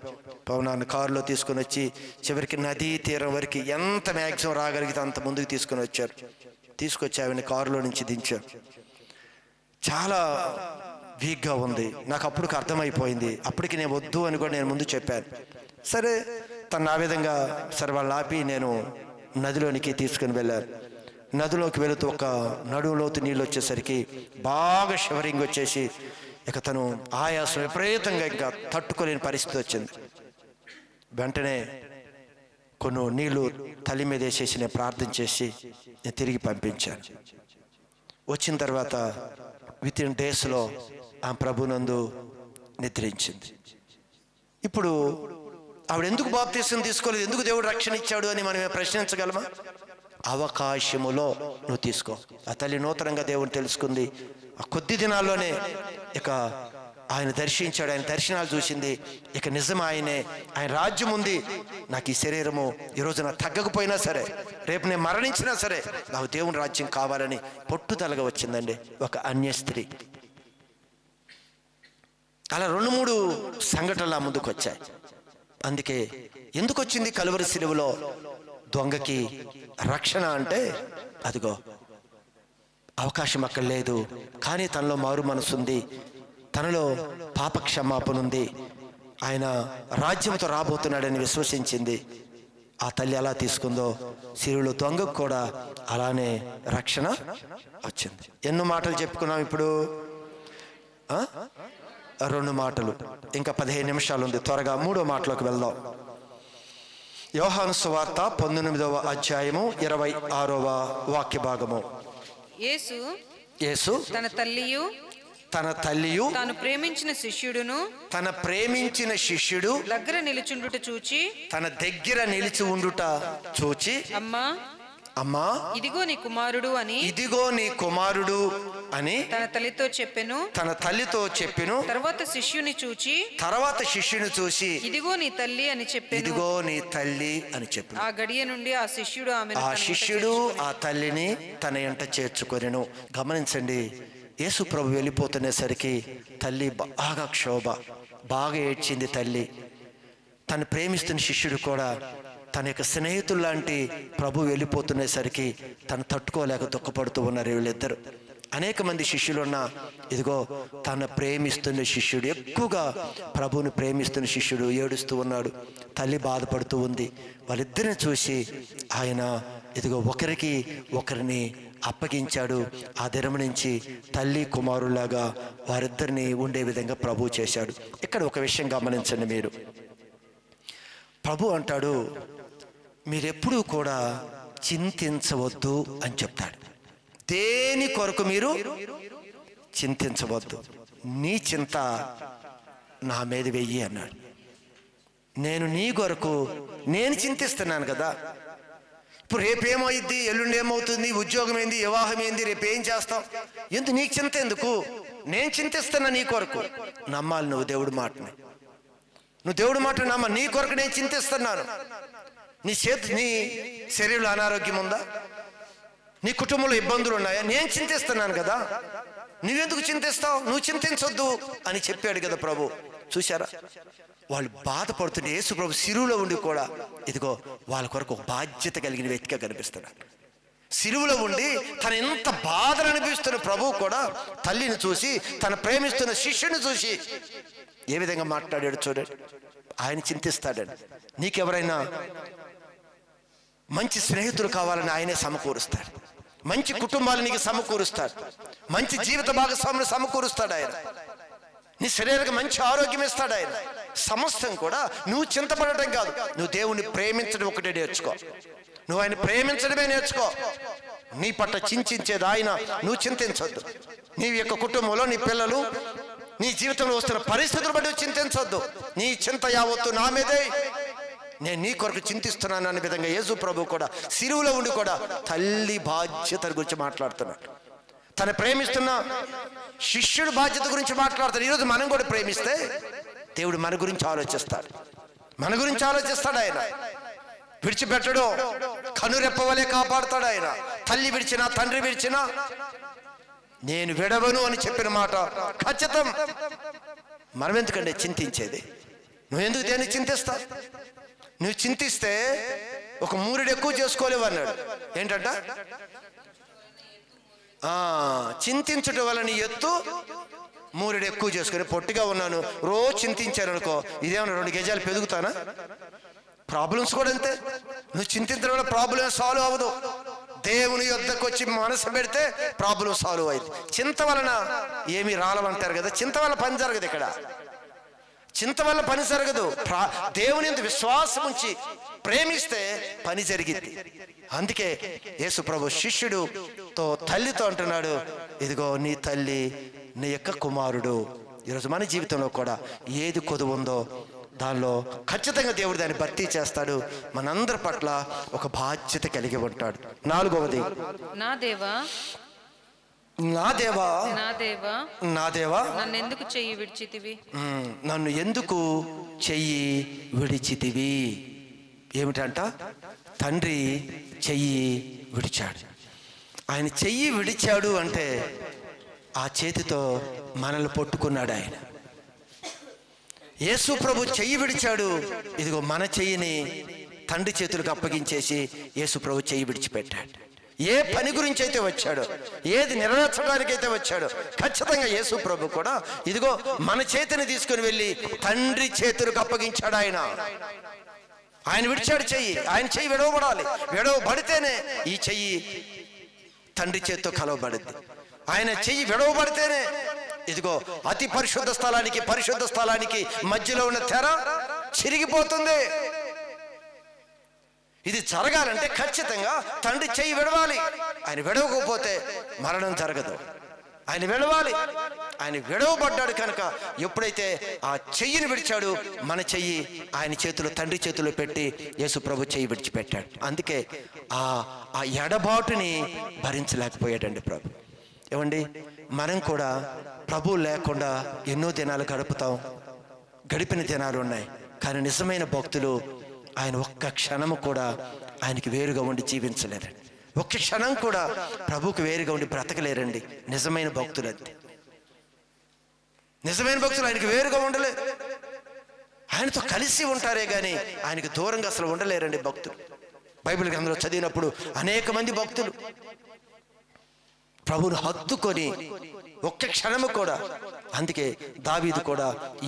పవనాన్ని కారులో తీసుకొని వచ్చి చివరికి నదీ తీరం వరకు ఎంత మ్యాక్సిమం రాగలిగితే అంత ముందుకు తీసుకొని వచ్చారు. తీసుకొచ్చి ఆవిడని కారులో నుంచి దించారు. చాలా వీక్గా ఉంది. నాకు అప్పటికి అర్థమైపోయింది. అప్పటికి నేను వద్దు అని కూడా నేను ముందు చెప్పాను. సరే, తను ఆ విధంగా సరే వాళ్ళు ఆపి నేను నదిలోనికి తీసుకుని వెళ్ళాను. నదిలోకి వెళుతూ ఒక నడుములోతు నీళ్ళు వచ్చేసరికి బాగా షివరింగ్ వచ్చేసి ఇక తను ఆయాసం విపరీతంగా ఇంకా తట్టుకోలేని పరిస్థితి వచ్చింది. వెంటనే కొన్ని నీళ్లు తల్లి మీద వేసేసి నేను ప్రార్థన చేసి నేను తిరిగి పంపించాను. వచ్చిన తర్వాత వితిన్ డేస్లో ఆ ప్రభునందు నిద్రించింది. ఇప్పుడు ఆవిడ ఎందుకు బాప్తీసం తీసుకోలేదు, ఎందుకు దేవుడు రక్షణ ఇచ్చాడు అని మనం ప్రశ్నించగలమా? అవకాశములో నువ్వు తీసుకో. ఆ తల్లి నూతనంగా దేవుని తెలుసుకుంది. ఆ కొద్ది దినాల్లోనే ఇక ఆయన దర్శించాడు, ఆయన దర్శనాలు చూసింది. ఇక నిజం ఆయన రాజ్యం ఉంది. నాకు ఈ శరీరము ఈరోజు నాకు తగ్గకపోయినా సరే, రేపు నేను మరణించినా సరే, నాకు దేవుని రాజ్యం కావాలని పట్టుదలగా వచ్చిందండి ఒక అన్య స్త్రీ. అలా 2-3 సంఘటనలు ముందుకు వచ్చాయి. అందుకే ఎందుకు వచ్చింది కలువరి శిలువలో దొంగకి రక్షణ అంటే, అదిగో అవకాశం అక్కడ లేదు, కానీ తనలో మారు మనసు ఉంది, తనలో పాప క్షమాపణ ఉంది, ఆయన రాజ్యంతో రాబోతున్నాడని విశ్వసించింది. ఆ తల్లి ఎలా తీసుకుందో శిలువలో దొంగకు కూడా అలానే రక్షణ వచ్చింది. ఎన్నో మాటలు చెప్పుకున్నాం. ఇప్పుడు 2 మాటలు, ఇంకా 15 నిమిషాలు ఉంది. త్వరగా 3వ మాటలోకి వెళ్దాం. యోహాను సువార్త 19వ అధ్యాయము 26వ వాక్య భాగము. యేసు తన తల్లియు తాను ప్రేమించిన శిష్యుడు దగ్గర నిలుచుండుట చూచి, తన దగ్గర నిలిచి ఉండుట చూచి, అమ్మా ఇదిగో నీ కుమారుడు అని తన తల్లితో చెప్పెను. తర్వాత శిష్యుని చూచి ఇదిగో నీ తల్లి అని చెప్పెను. ఆ గడియ నుండి ఆ శిష్యుడు ఆ తల్లిని తన ఎంట చేర్చుకొనెను. గమనించండి, యేసు ప్రభు వెళ్ళిపోతునేసరికి తల్లి బాగా బాగా ఏడ్చింది. తల్లి తను ప్రేమిస్తున్న శిష్యుడు కూడా తన యొక్క స్నేహితుల్లాంటి ప్రభు వెళ్ళిపోతునేసరికి తను తట్టుకోలేక దుఃఖపడుతూ ఉన్నారు వీళ్ళిద్దరు. అనేక మంది శిష్యులు ఉన్నా, ఇదిగో తన ప్రేమిస్తున్న శిష్యుడు, ఎక్కువగా ప్రభువుని ప్రేమిస్తున్న శిష్యుడు ఏడుస్తూ ఉన్నాడు. తల్లి బాధపడుతూ ఉంది. వాళ్ళిద్దరిని చూసి ఆయన ఇదిగో ఒకరిని అప్పగించాడు. ఆ దినం నుంచి తల్లి కుమారులాగా వారిద్దరిని ఉండే విధంగా ప్రభు చేశాడు. ఇక్కడ ఒక విషయం గమనించండి. మీరు ప్రభు అంటాడు, మీరెప్పుడూ కూడా చింతించవద్దు అని చెప్తాడు. దేని కొరకు మీరు చింతించవద్దు, నీ చింత నా మీద వెయ్యి అన్నాడు. నేను నీ కొరకు నేను చింతిస్తున్నాను కదా. ఇప్పుడు రేపేమవుద్ది, ఎల్లుండి ఏమవుతుంది, ఉద్యోగం ఏంది, వివాహం ఏంది, రేపు ఏం చేస్తావు, ఎందుకు నీకు చింత ఎందుకు? నేను చింతిస్తున్నా నీ కొరకు. నమ్మాలి నువ్వు దేవుడి మాటని, నువ్వు దేవుడి మాట నమ్మ. నీ కొరకు నేను చింతిస్తున్నాను. నీ శరీరంలో అనారోగ్యం ఉందా, నీ కుటుంబంలో ఇబ్బందులు ఉన్నాయా, నేను చింతిస్తున్నాను కదా, నువ్వెందుకు చింతిస్తావు, నువ్వు చింతించొద్దు అని చెప్పాడు కదా ప్రభు. చూశారా, వాళ్ళు బాధపడుతుంటే యేసు ప్రభు సిలువలో ఉండి కూడా ఇదిగో వాళ్ళ కొరకు ఒక బాధ్యత కలిగిన వ్యక్తిగా కనిపిస్తున్నాడు. సిలువలో ఉండి తన ఎంత బాధలు అనిపిస్తున్న ప్రభువు కూడా తల్లిని చూసి, తన ప్రేమిస్తున్న శిష్యుని చూసి ఏ విధంగా మాట్లాడాడు చూడండి. ఆయన చింతిస్తాడండి. నీకెవరైనా మంచి స్నేహితులు కావాలని ఆయనే సమకూరుస్తాడు. మంచి కుటుంబాలు నీకు సమకూరుస్తాడు. మంచి జీవిత భాగస్వాములు సమకూరుస్తాడు ఆయన. నీ శరీరానికి మంచి ఆరోగ్యం ఇస్తాడు ఆయన. సమస్తం కూడా నువ్వు చింతపడటం కాదు, నువ్వు దేవుణ్ణి ప్రేమించడం ఒకటే నేర్చుకో. నువ్వు ఆయన ప్రేమించడమే నేర్చుకో. నీ పట్ల చింతించేది ఆయన, నువ్వు చింతించొద్దు. నీ యొక్క కుటుంబంలో నీ పిల్లలు, నీ జీవితంలో వస్తున్న పరిస్థితులు బట్టి చింతించొద్దు. నీ చింత యావత్తు నా మీదే, నేను నీ కొరకు చింతిస్తున్నాను అనే విధంగా యేసు ప్రభు కూడా సిలువలో ఉండి కూడా తల్లి బాధ్యత గురించి మాట్లాడుతున్నాడు. తను ప్రేమిస్తున్న శిష్యుడు బాధ్యత గురించి మాట్లాడతాడు. ఈరోజు మనం కూడా ప్రేమిస్తే దేవుడు మన గురించి ఆలోచిస్తాడు. మన గురించి ఆలోచిస్తాడు ఆయన. విడిచిపెట్టడు, కనురెప్పవలే కాపాడుతాడు ఆయన. తల్లి విడిచినా, తండ్రి విడిచినా నేను విడవను అని చెప్పిన మాట ఖచ్చితం. మనం ఎందుకంటే చింతించేది? నువ్వెందుకు దేన్ని చింతిస్తావు? నువ్వు చింతిస్తే ఒక మూరెడు ఎక్కువ చేసుకోలేవు అన్నాడు. ఏంటంట? చింతించుట వల్ల నీ ఎత్తు మూరెడు ఎక్కువ చేసుకుని. పొట్టిగా ఉన్నాను, రోజు చింతించాను అనుకో, ఇదేమన్నా 2 గజాలు పెరుగుతానా? ప్రాబ్లమ్స్ కూడా అంతే. నువ్వు చింతించడం వల్ల ప్రాబ్లం సాల్వ్ అవ్వదు. దేవుని యొద్దకు వచ్చి మనసు పెడితే ప్రాబ్లం సాల్వ్ అయింది. చింత వలన ఏమి రాలవంటారు కదా, చింత వల్ల పని జరగదు. ఇక్కడ చింత వల్ల పని జరగదు. దేవుని యందు విశ్వాసం ఉంచి ప్రేమిస్తే పని జరిగింది. అందుకే యేసు ప్రభు శిష్యుడుతో తల్లితో అంటున్నాడు, ఇదిగో నీ తల్లి, నీ యొక్క కుమారుడు. ఈరోజు మన జీవితంలో కూడా ఏది కొదువు ఉందో దానిలో ఖచ్చితంగా దేవుడు దాన్ని భర్తీ చేస్తాడు. మనందరి పట్ల ఒక బాధ్యత కలిగి ఉంటాడు. 4వది, నా దేవా నా దేవా నా దేవా నన్ను ఎందుకు చెయ్యి విడిచితివి? నన్ను ఎందుకు చెయ్యి విడిచితివి? ఏమిటంట? తండ్రి చెయ్యి విడిచాడు. ఆయన చెయ్యి విడిచాడు అంటే ఆ చేతితో మనల్ని పట్టుకున్నాడు ఆయన. యేసు ప్రభు చెయ్యి విడిచాడు. ఇదిగో మన చెయ్యిని తండ్రి చేతులకు అప్పగించేసి యేసు ప్రభు చెయ్యి విడిచిపెట్టాడు. ఏ పని గురించి అయితే వచ్చాడో, ఏది నెరవేర్చడానికైతే వచ్చాడో ఖచ్చితంగా యేసు ప్రభు కూడా ఇదిగో మన చేతిని తీసుకుని వెళ్ళి తండ్రి చేతులకు అప్పగించాడు ఆయన. ఆయన విడిచాడు చెయ్యి. ఆయన చెయ్యి విడవబడాలి. విడవబడితేనే ఈ చెయ్యి తండ్రి చేతితో కలవబడింది. ఆయన చెయ్యి విడవబడితేనే ఇదిగో అతి పరిశుద్ధ స్థలానికి పరిశుద్ధ స్థలానికి మధ్యలో ఉన్న తెర చిరిగిపోతుంది. ఇది జరగాలంటే ఖచ్చితంగా తండ్రి చెయ్యి విడవాలి. ఆయన విడవకపోతే మరణం జరగదు. ఆయన విడవాలి. ఆయన విడవబడ్డాడు కనుక ఎప్పుడైతే ఆ చెయ్యిని విడిచాడు, మన చెయ్యి ఆయన చేతిలో తండ్రి చేతిలో పెట్టి యేసు ప్రభు చెయ్యి విడిచిపెట్టాడు. అందుకే ఆ ఎడబాటుని భరించలేకపోయాడండి ప్రభు. ఏమండి, మనం కూడా ప్రభు లేకుండా ఎన్నో దినాలు గడిపిన దినాలు ఉన్నాయి. కానీ నిజమైన భక్తులు ఆయన ఒక్క క్షణము కూడా ఆయనకి వేరుగా ఉండి జీవించలేరండి. ఒక్క క్షణం కూడా ప్రభువుకి వేరుగా ఉండి బ్రతకలేరండి నిజమైన భక్తులు. అంతే, నిజమైన భక్తులు ఆయనకి వేరుగా ఉండలేరు. ఆయనతో కలిసి ఉంటారే కానీ ఆయనకి దూరంగా అసలు ఉండలేరండి భక్తులు. బైబిల్ గ్రంథంలో చదివినప్పుడు అనేక మంది భక్తులు ప్రభువును హత్తుకొని ఒక్క క్షణము కూడా. అందుకే దావీదు కూడా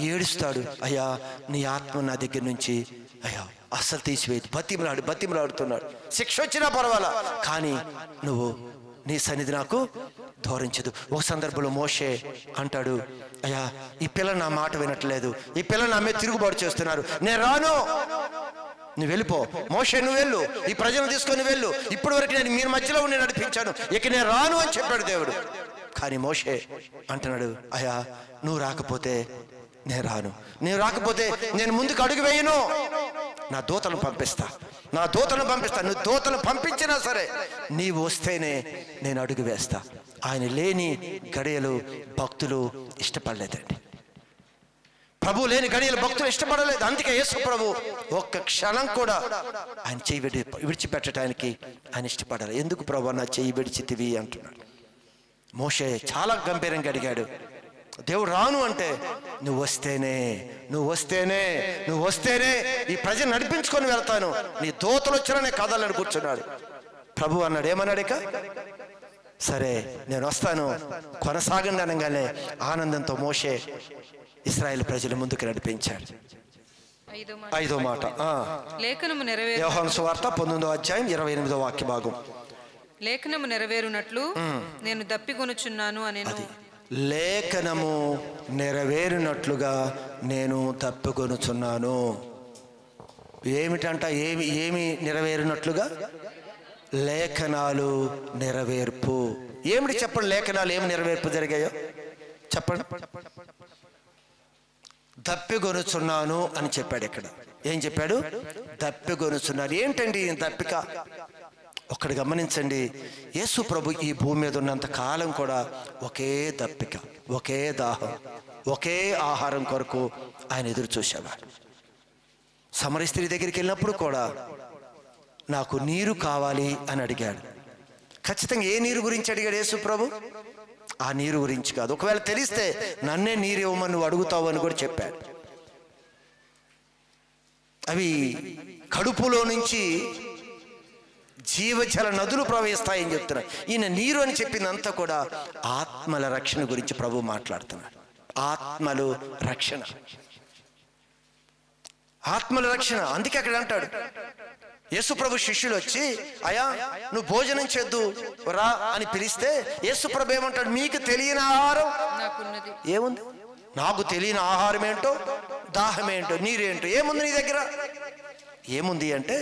ఏడుస్తాడు, అయ్యా నీ ఆత్మ నా దగ్గర నుంచి అయ్యా అస్సలు తీసివేది. బతిమలాడుతున్నాడు. శిక్ష వచ్చినా పర్వాలా, కానీ నువ్వు నీ సన్నిధి నాకు ధోరించదు. ఒక సందర్భంలో మోషే అంటాడు, అయ్యా ఈ పిల్లలు నా మాట వినట్లేదు, ఈ పిల్లలు నా మీద తిరుగుబాటు చేస్తున్నారు, నేను రాను, నువ్వు వెళ్ళిపో. మోషే నువ్వు వెళ్ళు, ఈ ప్రజలను తీసుకొని వెళ్ళు, ఇప్పటి వరకు నేను మీరు మధ్యలో ఉండి నడిపించాను, ఇక నేను రాను అని చెప్పాడు దేవుడు. కానీ మోషే అంటున్నాడు, అయ్యా నువ్వు రాకపోతే నేను రాను. నేను రాకపోతే నేను ముందుకు అడుగు వేయను. నా దూతలను పంపిస్తా, నా దూతలను పంపిస్తా. నువ్వు దూతలను పంపించినా సరే నీవు వస్తేనే నేను అడుగు వేస్తా. ఆయన లేని గడియలు భక్తులు ఇష్టపడలేదండి. ప్రభు లేని గడియలు భక్తులు ఇష్టపడలేదు. అందుకే యేసు ప్రభు ఒక్క క్షణం కూడా ఆయన చెయ్యి విడిచిపెట్టడానికి ఆయన ఇష్టపడాలి. ఎందుకు ప్రభు నా చెయ్యి విడిచితివి అంటున్నాడు. మోషే చాలా గంభీరంగా అడిగాడు, దేవుడు రాను అంటే నువ్వు వస్తేనే, నువ్వు వస్తేనే, నువ్వు వస్తేనే ఈ ప్రజలు నడిపించుకొని వెళ్తాను, నీ దూతలు వచ్చినా నేను కదలని కూర్చున్నాడు. ప్రభు అన్నాడు, ఏమన్నాడు ఇక? సరే నేను వస్తాను, కొనసాగండి అనగానే ఆనందంతో మోషే ఇశ్రాయేలు ప్రజలు ముందుకు నడిపించాడు. 5వ మాట లేఖనము నెరవేరు. యోహాను సువార్త 19వ అధ్యాయం 28వ వాక్య భాగం. లేఖనము నెరవేరునట్లు నేను దప్పికొనుచున్నాను అనేను. లేఖనము నెరవేరునట్లుగా నేను తప్పికొనుచున్నాను. ఏమిటంట? ఏమి నెరవేరునట్లుగా? లేఖనాలు నెరవేర్పు. ఏమిటి చెప్పండి? లేఖనాలు ఏమి నెరవేర్పు జరిగాయో చెప్పండి. దప్పికొనుచున్నాను అని చెప్పాడు. ఇక్కడ ఏం చెప్పాడు? దప్పికొనుచున్నాను. ఏంటండి దప్పిక? ఒక్కడు గమనించండి, యేసు ప్రభు ఈ భూమి మీద ఉన్నంత కాలం కూడా ఒకే దప్పిక, ఒకే దాహం, ఒకే ఆహారం కొరకు ఆయన ఎదురు చూసేవాడు. సమరీ స్త్రీ దగ్గరికి వెళ్ళినప్పుడు కూడా నాకు నీరు కావాలి అని అడిగాడు. ఖచ్చితంగా ఏ నీరు గురించి అడిగాడు యేసు ప్రభు? ఆ నీరు గురించి కాదు. ఒకవేళ తెలిస్తే నన్నే నీరు ఇవ్వమని నువ్వు అడుగుతావు అని కూడా చెప్పాడు. అవి కడుపులో నుంచి జీవజల నదులు ప్రవహిస్తాయని చెప్తున్నాడు. ఈయన నీరు అని చెప్పిందంతా కూడా ఆత్మల రక్షణ గురించి ప్రభు మాట్లాడుతున్నాడు. ఆత్మలు రక్షణ, ఆత్మల రక్షణ. అందుకే అక్కడ అంటాడు, యేసు ప్రభు శిష్యులు వచ్చి అయ్యా నువ్వు భోజనం చేద్దు రా అని పిలిస్తే యేసు ప్రభు ఏమంటాడు? మీకు తెలియని ఆహారం ఏముంది? నాకు తెలియని ఆహారం ఏంటో, దాహం ఏంటో, నీరేంటో ఏముంది నీ దగ్గర? ఏముంది అంటే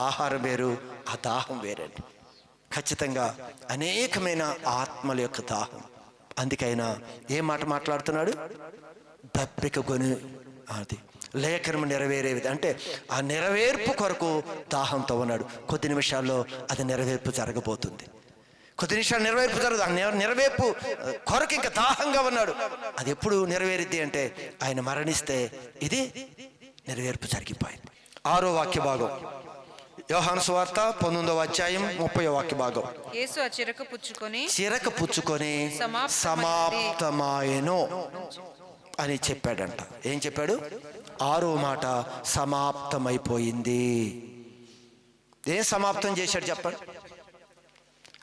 ఆహారం వేరు, ఆ దాహం వేరండి. ఖచ్చితంగా అనేకమైన ఆత్మల యొక్క దాహం. అందుకైనా ఏ మాట మాట్లాడుతున్నాడు? దప్పిక కొని అది లేఖనము నెరవేరేది అంటే ఆ నెరవేర్పు కొరకు దాహంతో ఉన్నాడు. కొద్ది నిమిషాల్లో అది నెరవేర్పు జరగబోతుంది. కొద్ది నిమిషాలు నెరవేర్పు జరగదు. ఆ నెరవేర్పు కొరకు ఇంకా దాహంగా ఉన్నాడు. అది ఎప్పుడు నెరవేరిద్ది అంటే ఆయన మరణిస్తే ఇది నెరవేర్పు జరిగిపోయింది. 6వ వాక్య భాగం యోహాను సువార్త 19వ అధ్యాయం 30వ వాక్య భాగం. యేసు ఆ చిరక పుచ్చుకొని సమాప్తమాయెను అని చెప్పాడంట. ఏం చెప్పాడు? 6వ మాట సమాప్తమైపోయింది. ఏం సమాప్తం చేశాడు చెప్పండి?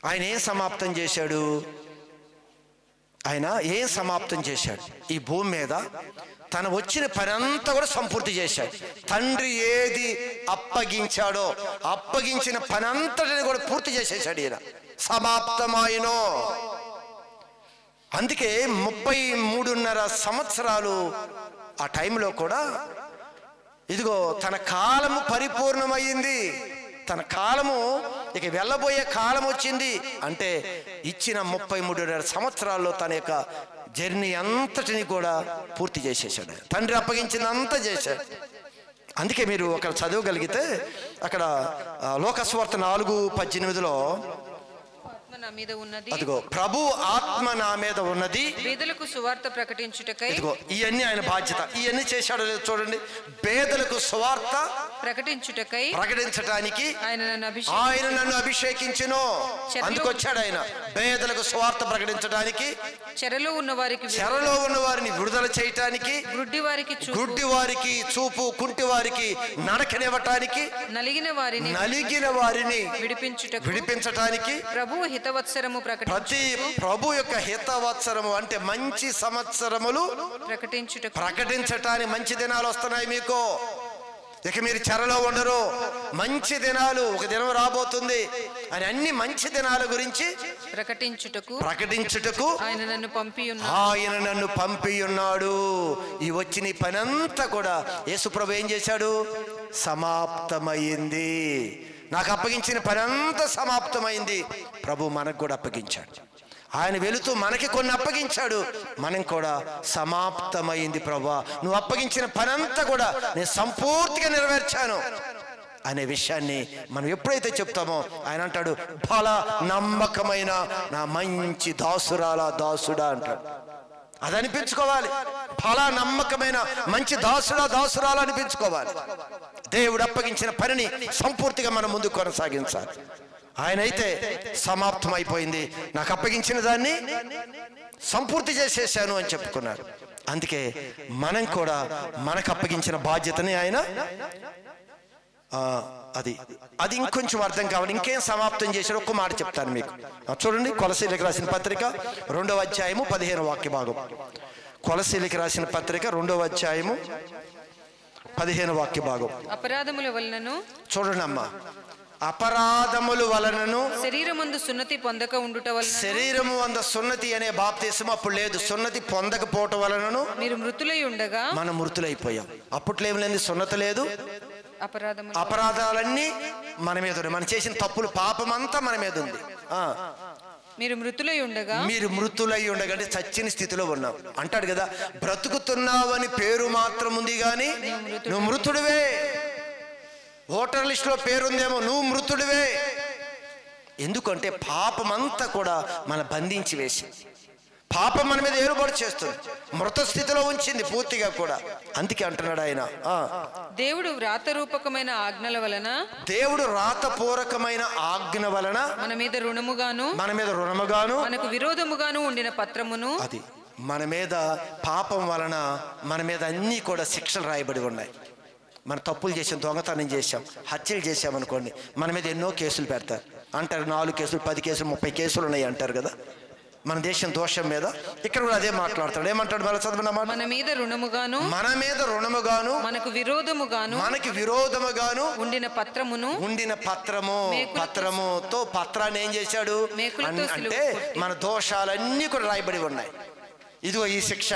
ఆయన ఏం సమాప్తం చేశాడు? ఆయన ఏం సమాప్తం చేశాడు? ఈ భూమి మీద తన వచ్చిన పని అంతా కూడా సంపూర్తి చేశాడు. తండ్రి ఏది అప్పగించాడో అప్పగించిన పని అంతటిని కూడా పూర్తి చేసేసాడు ఈయన. సమాప్తమాయెను. అందుకే 33.5 సంవత్సరాలు ఆ టైంలో కూడా ఇదిగో తన కాలము పరిపూర్ణమైంది, తన కాలము ఇక వెళ్ళబోయే కాలం వచ్చింది అంటే ఇచ్చిన 33.5 సంవత్సరాల్లో తన యొక్క జర్నీ అంతటిని కూడా పూర్తి చేసేసాడు. తండ్రి అప్పగించిందంతా చేశాడు. అందుకే మీరు అక్కడ చదవగలిగితే అక్కడ లోకస్వార్త 4:18లో అదిగో ప్రభు ఆత్మ నా మీద ఉన్నది, బేదలకు సువార్త ప్రకటించుటకై. ఇదిగో ఇవన్నీ ఆయన బాధ్యత. ఇవన్నీ చేశాడో లేదు చూడండి. బేదలకు సువార్త ప్రకటించుటకై, ప్రకటించడానికి ఆయన నన్ను అభిషేకించును. అందుకు వచ్చాడు ఆయన. బేదలకు సువార్త ప్రకటించడానికి, చెరలో ఉన్న వారిని విడుదల చేయటానికి, గుడ్డి వారికి చూపు, కుంటి వారికి నడకనివ్వటానికి, నలిగిన వారిని విడిపించటానికి, ప్రతి ప్రభు యొక్క హితవత్సరము అంటే మంచి సంవత్సరములు ప్రకటించటానికి మంచి దినాలు వస్తున్నాయి మీకు. ఇక మీరు చెరలో ఉండరు. మంచి దినాలు, ఒక దినం రాబోతుంది అని అన్ని మంచి దినాల గురించి ప్రకటించుటకు ఆయన నన్ను పంపి ఉన్నాడు. ఈ వచ్చిన పని అంతా కూడా యేసుప్రభు ఏం చేశాడు? సమాప్తమైంది. నాకు అప్పగించిన పని అంతా సమాప్తమైంది. ప్రభు మనకు కూడా అప్పగించాడు. ఆయన వెళుతూ మనకి కొన్ని అప్పగించాడు. మనం కూడా సమాప్తమైంది ప్రభువా, నువ్వు అప్పగించిన పనంతా కూడా నేను సంపూర్తిగా నెరవేర్చాను అనే విషయాన్ని మనం ఎప్పుడైతే చెప్తామో ఆయన అంటాడు, బల నమ్మకమైన నా మంచి దాసురాలా దాసుడా అంటాడు. అది అనిపించుకోవాలి. బల నమ్మకమైన మంచి దాసుడా దాసురాలా అనిపించుకోవాలి. దేవుడు అప్పగించిన పనిని సంపూర్తిగా మనం ముందుకు కొనసాగించాలి. ఆయన అయితే సమాప్తం అయిపోయింది, నాకు అప్పగించిన దాన్ని సంపూర్తి చేసేసాను అని చెప్పుకున్నాడు. అందుకే మనం కూడా మనకు అప్పగించిన బాధ్యతని ఆయన అది ఇంకొంచెం అర్థం కావాలి. ఇంకేం సమాప్తం చేశాడు ఒక్క మాట చెప్తాను మీకు. చూడండి, కొలసీలకు రాసిన పత్రిక 2వ అధ్యాయము 15వ వాక్య భాగం. కొలసీలకు రాసిన పత్రిక 2వ అధ్యాయము 15వ వాక్య భాగం. అపరాధముల వలనను, చూడండి అమ్మా, అపరాధముల వలనను శరీరమందు సున్నతి పొందక ఉండుట వలన, శరీరము అంద సున్నతి అనే బాప్తిసం అప్పుడు లేదు, సున్నతి పొందకపోవటం వలనను మీరు మృతులై ఉండగా, మనం మృతులైపోయాం. అప్పట్లో ఏం లేదు, సున్నతి లేదు, అపరాధాలన్నీ మన మీద ఉన్నాయి, మనం చేసిన తప్పులు పాపమంతా మన మీద ఉంది. మీరు మృతులై ఉండగా, మీరు మృతులై ఉండగా అంటే చచ్చిన స్థితిలో ఉన్నాం అంటాడు కదా. బ్రతుకుతున్నావని పేరు మాత్రం ఉంది కానీ నువ్వు మృతుడివే. ఓటర్ లిస్ట్ లో పేరుందేమో, నువ్వు మృతుడివే. ఎందుకంటే పాపమంతా కూడా మన బంధించి వేసి, పాపం మన మీద ఏలుబడి చేస్తుంది, మృత స్థితిలో ఉంచింది పూర్తిగా కూడా. అందుకే అంటున్నాడు ఆయన, దేవుడు వ్రాతరూపకమైన ఆజ్ఞల వలన, దేవుడు రాతపూర్వకమైన ఆజ్ఞ వలన మన మీద రుణముగాను మనకు విరోధముగాను ఉండిన పత్రమును, అది మన మీద పాపం వలన మన మీద అన్నీ కూడా శిక్షలు రాయబడి ఉన్నాయి. మన తప్పులు చేసాం, దొంగతనం చేసాం, హత్యలు చేసాం అనుకోండి, మన మీద ఎన్నో కేసులు పెడతారు అంటారు. 4 కేసులు 10 కేసులు 30 కేసులు ఉన్నాయి అంటారు కదా మన దేశం దోషం మీద. ఇక్కడ కూడా అదే మాట్లాడతాడు. ఏమంటాడు? మళ్ళీ చదవనమాట, మన మీద రుణముగాను మనకు విరోధముగాను ఉండిన పత్రముతో పత్రాన్ని ఏం చేశాడు అంటే మన దోషాలన్నీ కూడా రాయబడి ఉన్నాయి. ఇదిగో ఈ శిక్ష,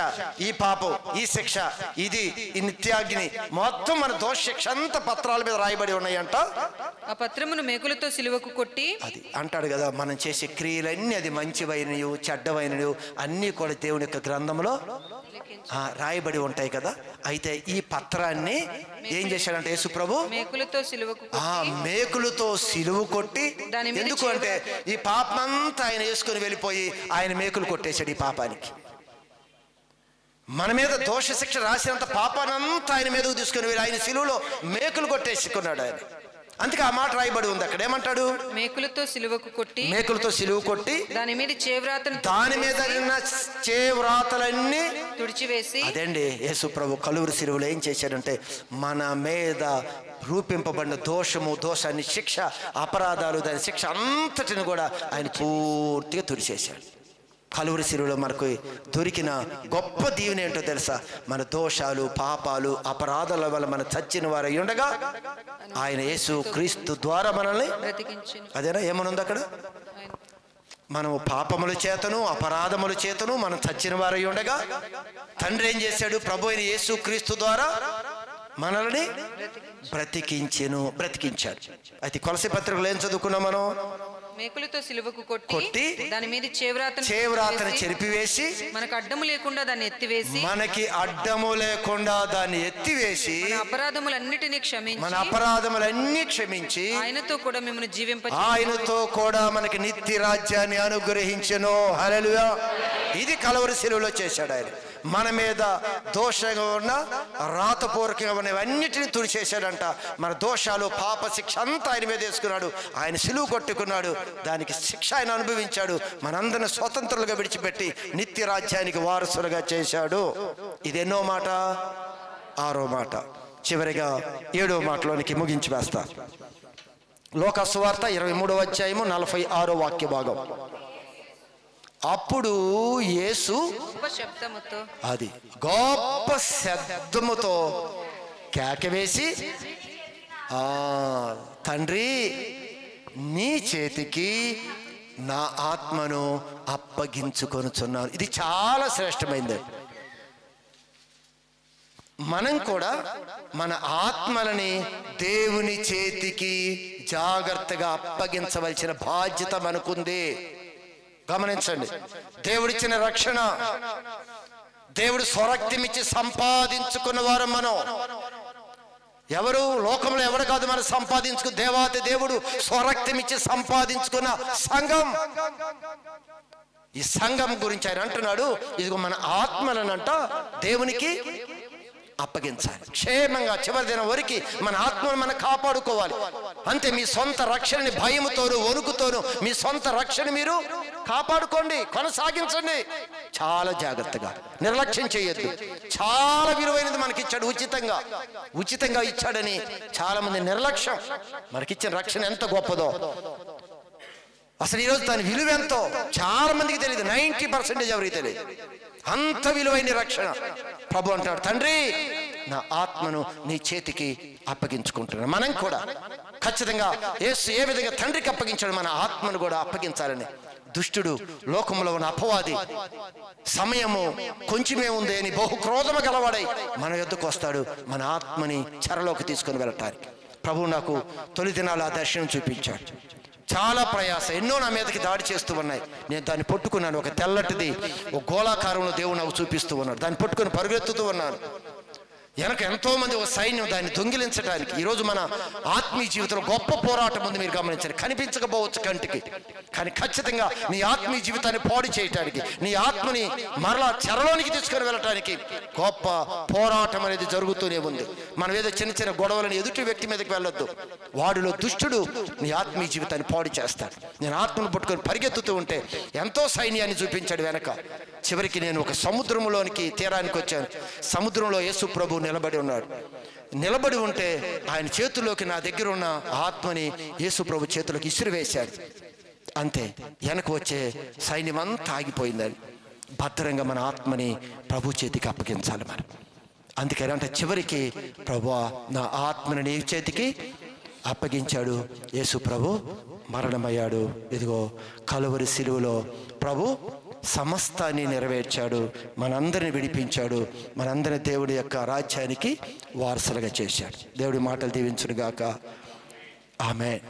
ఈ పాపం, ఈ శిక్ష, ఇది ఈ నిత్యాగ్ని, మొత్తం మన దోష శిక్ష అంతా పత్రాల మీద రాయబడి ఉన్నాయంట. ఆ పత్రమును మేకులతో సిలువకు కొట్టి, అది అంటాడు కదా, మనం చేసే క్రియలన్నీ అది మంచివైనవి చెడ్డవైనవి అన్నీ కూడా దేవుని యొక్క గ్రంథంలో రాయబడి ఉంటాయి కదా. అయితే ఈ పత్రాన్ని ఏం చేశాడంటే యేసు ప్రభు మేకులతో సిలువ కొట్టి, ఎందుకు అంటే ఈ పాపమంతా ఆయన వేసుకుని వెళ్ళిపోయి ఆయన మేకులు కొట్టేశాడు. ఈ పాపానికి మన మీద దోష శిక్ష రాసినంత పాపానంతా ఆయన మీదకు తీసుకుని వెళ్ళి ఆయన సిలువలో మేకులు కొట్టేసుకున్నాడు ఆయన. అందుకే ఆ మాట రాయబడి ఉంది అక్కడ. ఏమంటాడు? మేకులతో సిలువ కొట్టి దాని మీద చేవ్రాతలన్నీ తుడిచివేసి. అదండి యేసు ప్రభు కలువరి సిలువలో ఏం చేశాడంటే మన మీద రూపింపబడిన దోషాన్ని, శిక్ష, అపరాధాలు, దాని శిక్ష అంతటిని కూడా ఆయన పూర్తిగా తుడిచేశాడు. కలువరి సిలువలో మనకు దొరికిన గొప్ప దీవెన ఏంటో తెలుసా? మన దోషాలు, పాపాలు, అపరాధాల వల్ల మన చచ్చిన వారు ఉండగా ఆయన యేసు క్రీస్తు ద్వారా మనల్ని అదేనా ఏమనుంది అక్కడ? మనము పాపముల చేతను అపరాధముల చేతను మనం చచ్చిన వారు ఉండగా తండ్రి ఏం చేశాడు? ప్రభు అయిన యేసు క్రీస్తు ద్వారా మనల్ని బ్రతికించాడు. అయితే కొలసీ పత్రికలో ఏం చదువుకున్నాం మనం? మేకులతో సిలువకు కొట్టి దాని మీద చేవ్రాతను చెరిపివేసి మనకి అడ్డము లేకుండా దాన్ని ఎత్తివేసి మన అపరాధములన్నీ క్షమించి ఆయనతో కూడా మనకి నిత్య రాజ్యాన్ని అనుగ్రహించెను. హల్లెలూయా. ఇది కలువరి సిలువలో చేశాడు ఆయన. మన మీద దోషంగా ఉన్న రాతపూర్వకంగా ఉన్నవన్నిటిని తుడిచేశాడంట. మన దోషాలు, పాప శిక్ష అంతా ఆయన మీద వేసుకున్నాడు. ఆయన సిలువ కొట్టుకున్నాడు, దానికి శిక్ష ఆయన అనుభవించాడు. మనందరిని స్వతంత్రులుగా విడిచిపెట్టి నిత్య రాజ్యానికి వారసులుగా చేశాడు. ఇదెన్నో మాట? 6వ మాట. చివరిగా 7వ మాటలోనికి ముగించి వేస్తా. లోకా సువార్త 23వ అధ్యాయము 46వ వాక్య భాగం. అప్పుడు యేసు అది గొప్ప శబ్దముతో కేకవేసి, తండ్రి నీ చేతికి నా ఆత్మను అప్పగించుకొనుచున్నాను. ఇది చాలా శ్రేష్టమైంది. మనం కూడా మన ఆత్మలని దేవుని చేతికి జాగ్రత్తగా అప్పగించవలసిన బాధ్యత మనకుంది. గమనించండి, దేవుడిచ్చిన రక్షణ, దేవుడు స్వరక్తం ఇచ్చి సంపాదించుకున్న వారం మనం. ఎవరు లోకంలో ఎవరు కాదు, మనం సంపాదించుకు దేవాతి దేవుడు స్వరక్తం ఇచ్చి సంపాదించుకున్న సంఘం. ఈ సంఘం గురించి ఆయన అంటున్నాడు, ఇదిగో మన ఆత్మలనంట దేవునికి అప్పగించాలి. క్షేమంగా చివరి దినం వరకు మన ఆత్మను మనం కాపాడుకోవాలి. అంతే. మీ సొంత రక్షణని భయముతోను వణుకుతోను మీ సొంత రక్షణ మీరు కాపాడుకోండి, కొనసాగించండి. చాలా జాగ్రత్తగా, నిర్లక్ష్యం చేయొద్దు. చాలా విలువైనది మనకిచ్చాడు, ఉచితంగా ఇచ్చాడని చాలా మంది నిర్లక్ష్యం. మనకిచ్చిన రక్షణ ఎంత గొప్పదో, అసలు ఈరోజు దాని విలువ ఎంతో చాలా మందికి తెలియదు. 90% ఎవరికి తెలియదు. అంత విలువైన రక్షణ. ప్రభు అంటాడు, తండ్రి నా ఆత్మను నీ చేతికి అప్పగించుకుంటున్నాను. మనం కూడా ఖచ్చితంగా యేసు ఏ విధంగా తండ్రికి అప్పగించాడు, మన ఆత్మను కూడా అప్పగించాలని. దుష్టుడు, లోకంలో ఉన్న అపవాది సమయము కొంచెమే ఉంది అని బహుక్రోధము గలవాడై మన యొద్దకు వస్తాడు, మన ఆత్మని చెరలోకి తీసుకొని వెళ్ళటానికి. ప్రభు నాకు తొలి దినాలు ఆ దర్శనం చూపించాడు. చాలా ప్రయాస, ఎన్నో నా మీదకి దాడి చేస్తూ ఉన్నాయి. నేను దాన్ని పట్టుకున్నాను. ఒక తెల్లటిది, ఒక గోళాకారంలో దేవుడు నాకు చూపిస్తూ ఉన్నాడు. దాన్ని పట్టుకొని పరుగెత్తుతూ ఉన్నాను. వెనక ఎంతో మంది ఒక సైన్యం దాన్ని దొంగిలించడానికి. ఈరోజు మన ఆత్మీయ జీవితంలో గొప్ప పోరాటం ఉంది. మీరు గమనించండి, కనిపించకపోవచ్చు కంటికి, కానీ ఖచ్చితంగా నీ ఆత్మీయ జీవితాన్ని పాడు చేయటానికి, నీ ఆత్మని మరలా చెరలోనికి తీసుకొని వెళ్ళటానికి గొప్ప పోరాటం అనేది జరుగుతూనే ఉంది. మనం ఏదో చిన్న చిన్న గొడవలను ఎదుటి వ్యక్తి మీదకి వెళ్ళొద్దు. వాడిలో దుష్టుడు నీ ఆత్మీయ జీవితాన్ని పాడు చేస్తాడు. నేను ఆత్మను పట్టుకొని పరిగెత్తుతూ ఉంటే ఎంతో సైన్యాన్ని చూపించాడు వెనక. చివరికి నేను ఒక సముద్రంలోనికి తీరానికి వచ్చాను. సముద్రంలో యేసు ప్రభు నిలబడి ఉన్నాడు. నిలబడి ఉంటే ఆయన చేతుల్లోకి నా దగ్గర ఉన్న ఆత్మని యేసు ప్రభు చేతుల్లోకి ఇసిరివేశాడు. అంతే, వెనక వచ్చే సైన్యం అంతా ఆగిపోయిందని. భద్రంగా మన ఆత్మని ప్రభు చేతికి అప్పగించాలి మనం. అందుకని అంటే చివరికి ప్రభువా నా ఆత్మని నీ చేతికి అప్పగించాడు. యేసు ప్రభు మరణమయ్యాడు. ఇదిగో కలువరి శిలువలో ప్రభు సమస్తాన్ని నెరవేర్చాడు, మనందరిని విడిపించాడు, మనందరి దేవుడి యొక్క రాజ్యానికి వారసులుగా చేశాడు. దేవుడి మాటలు దీవించునుగాక. ఆమేన్.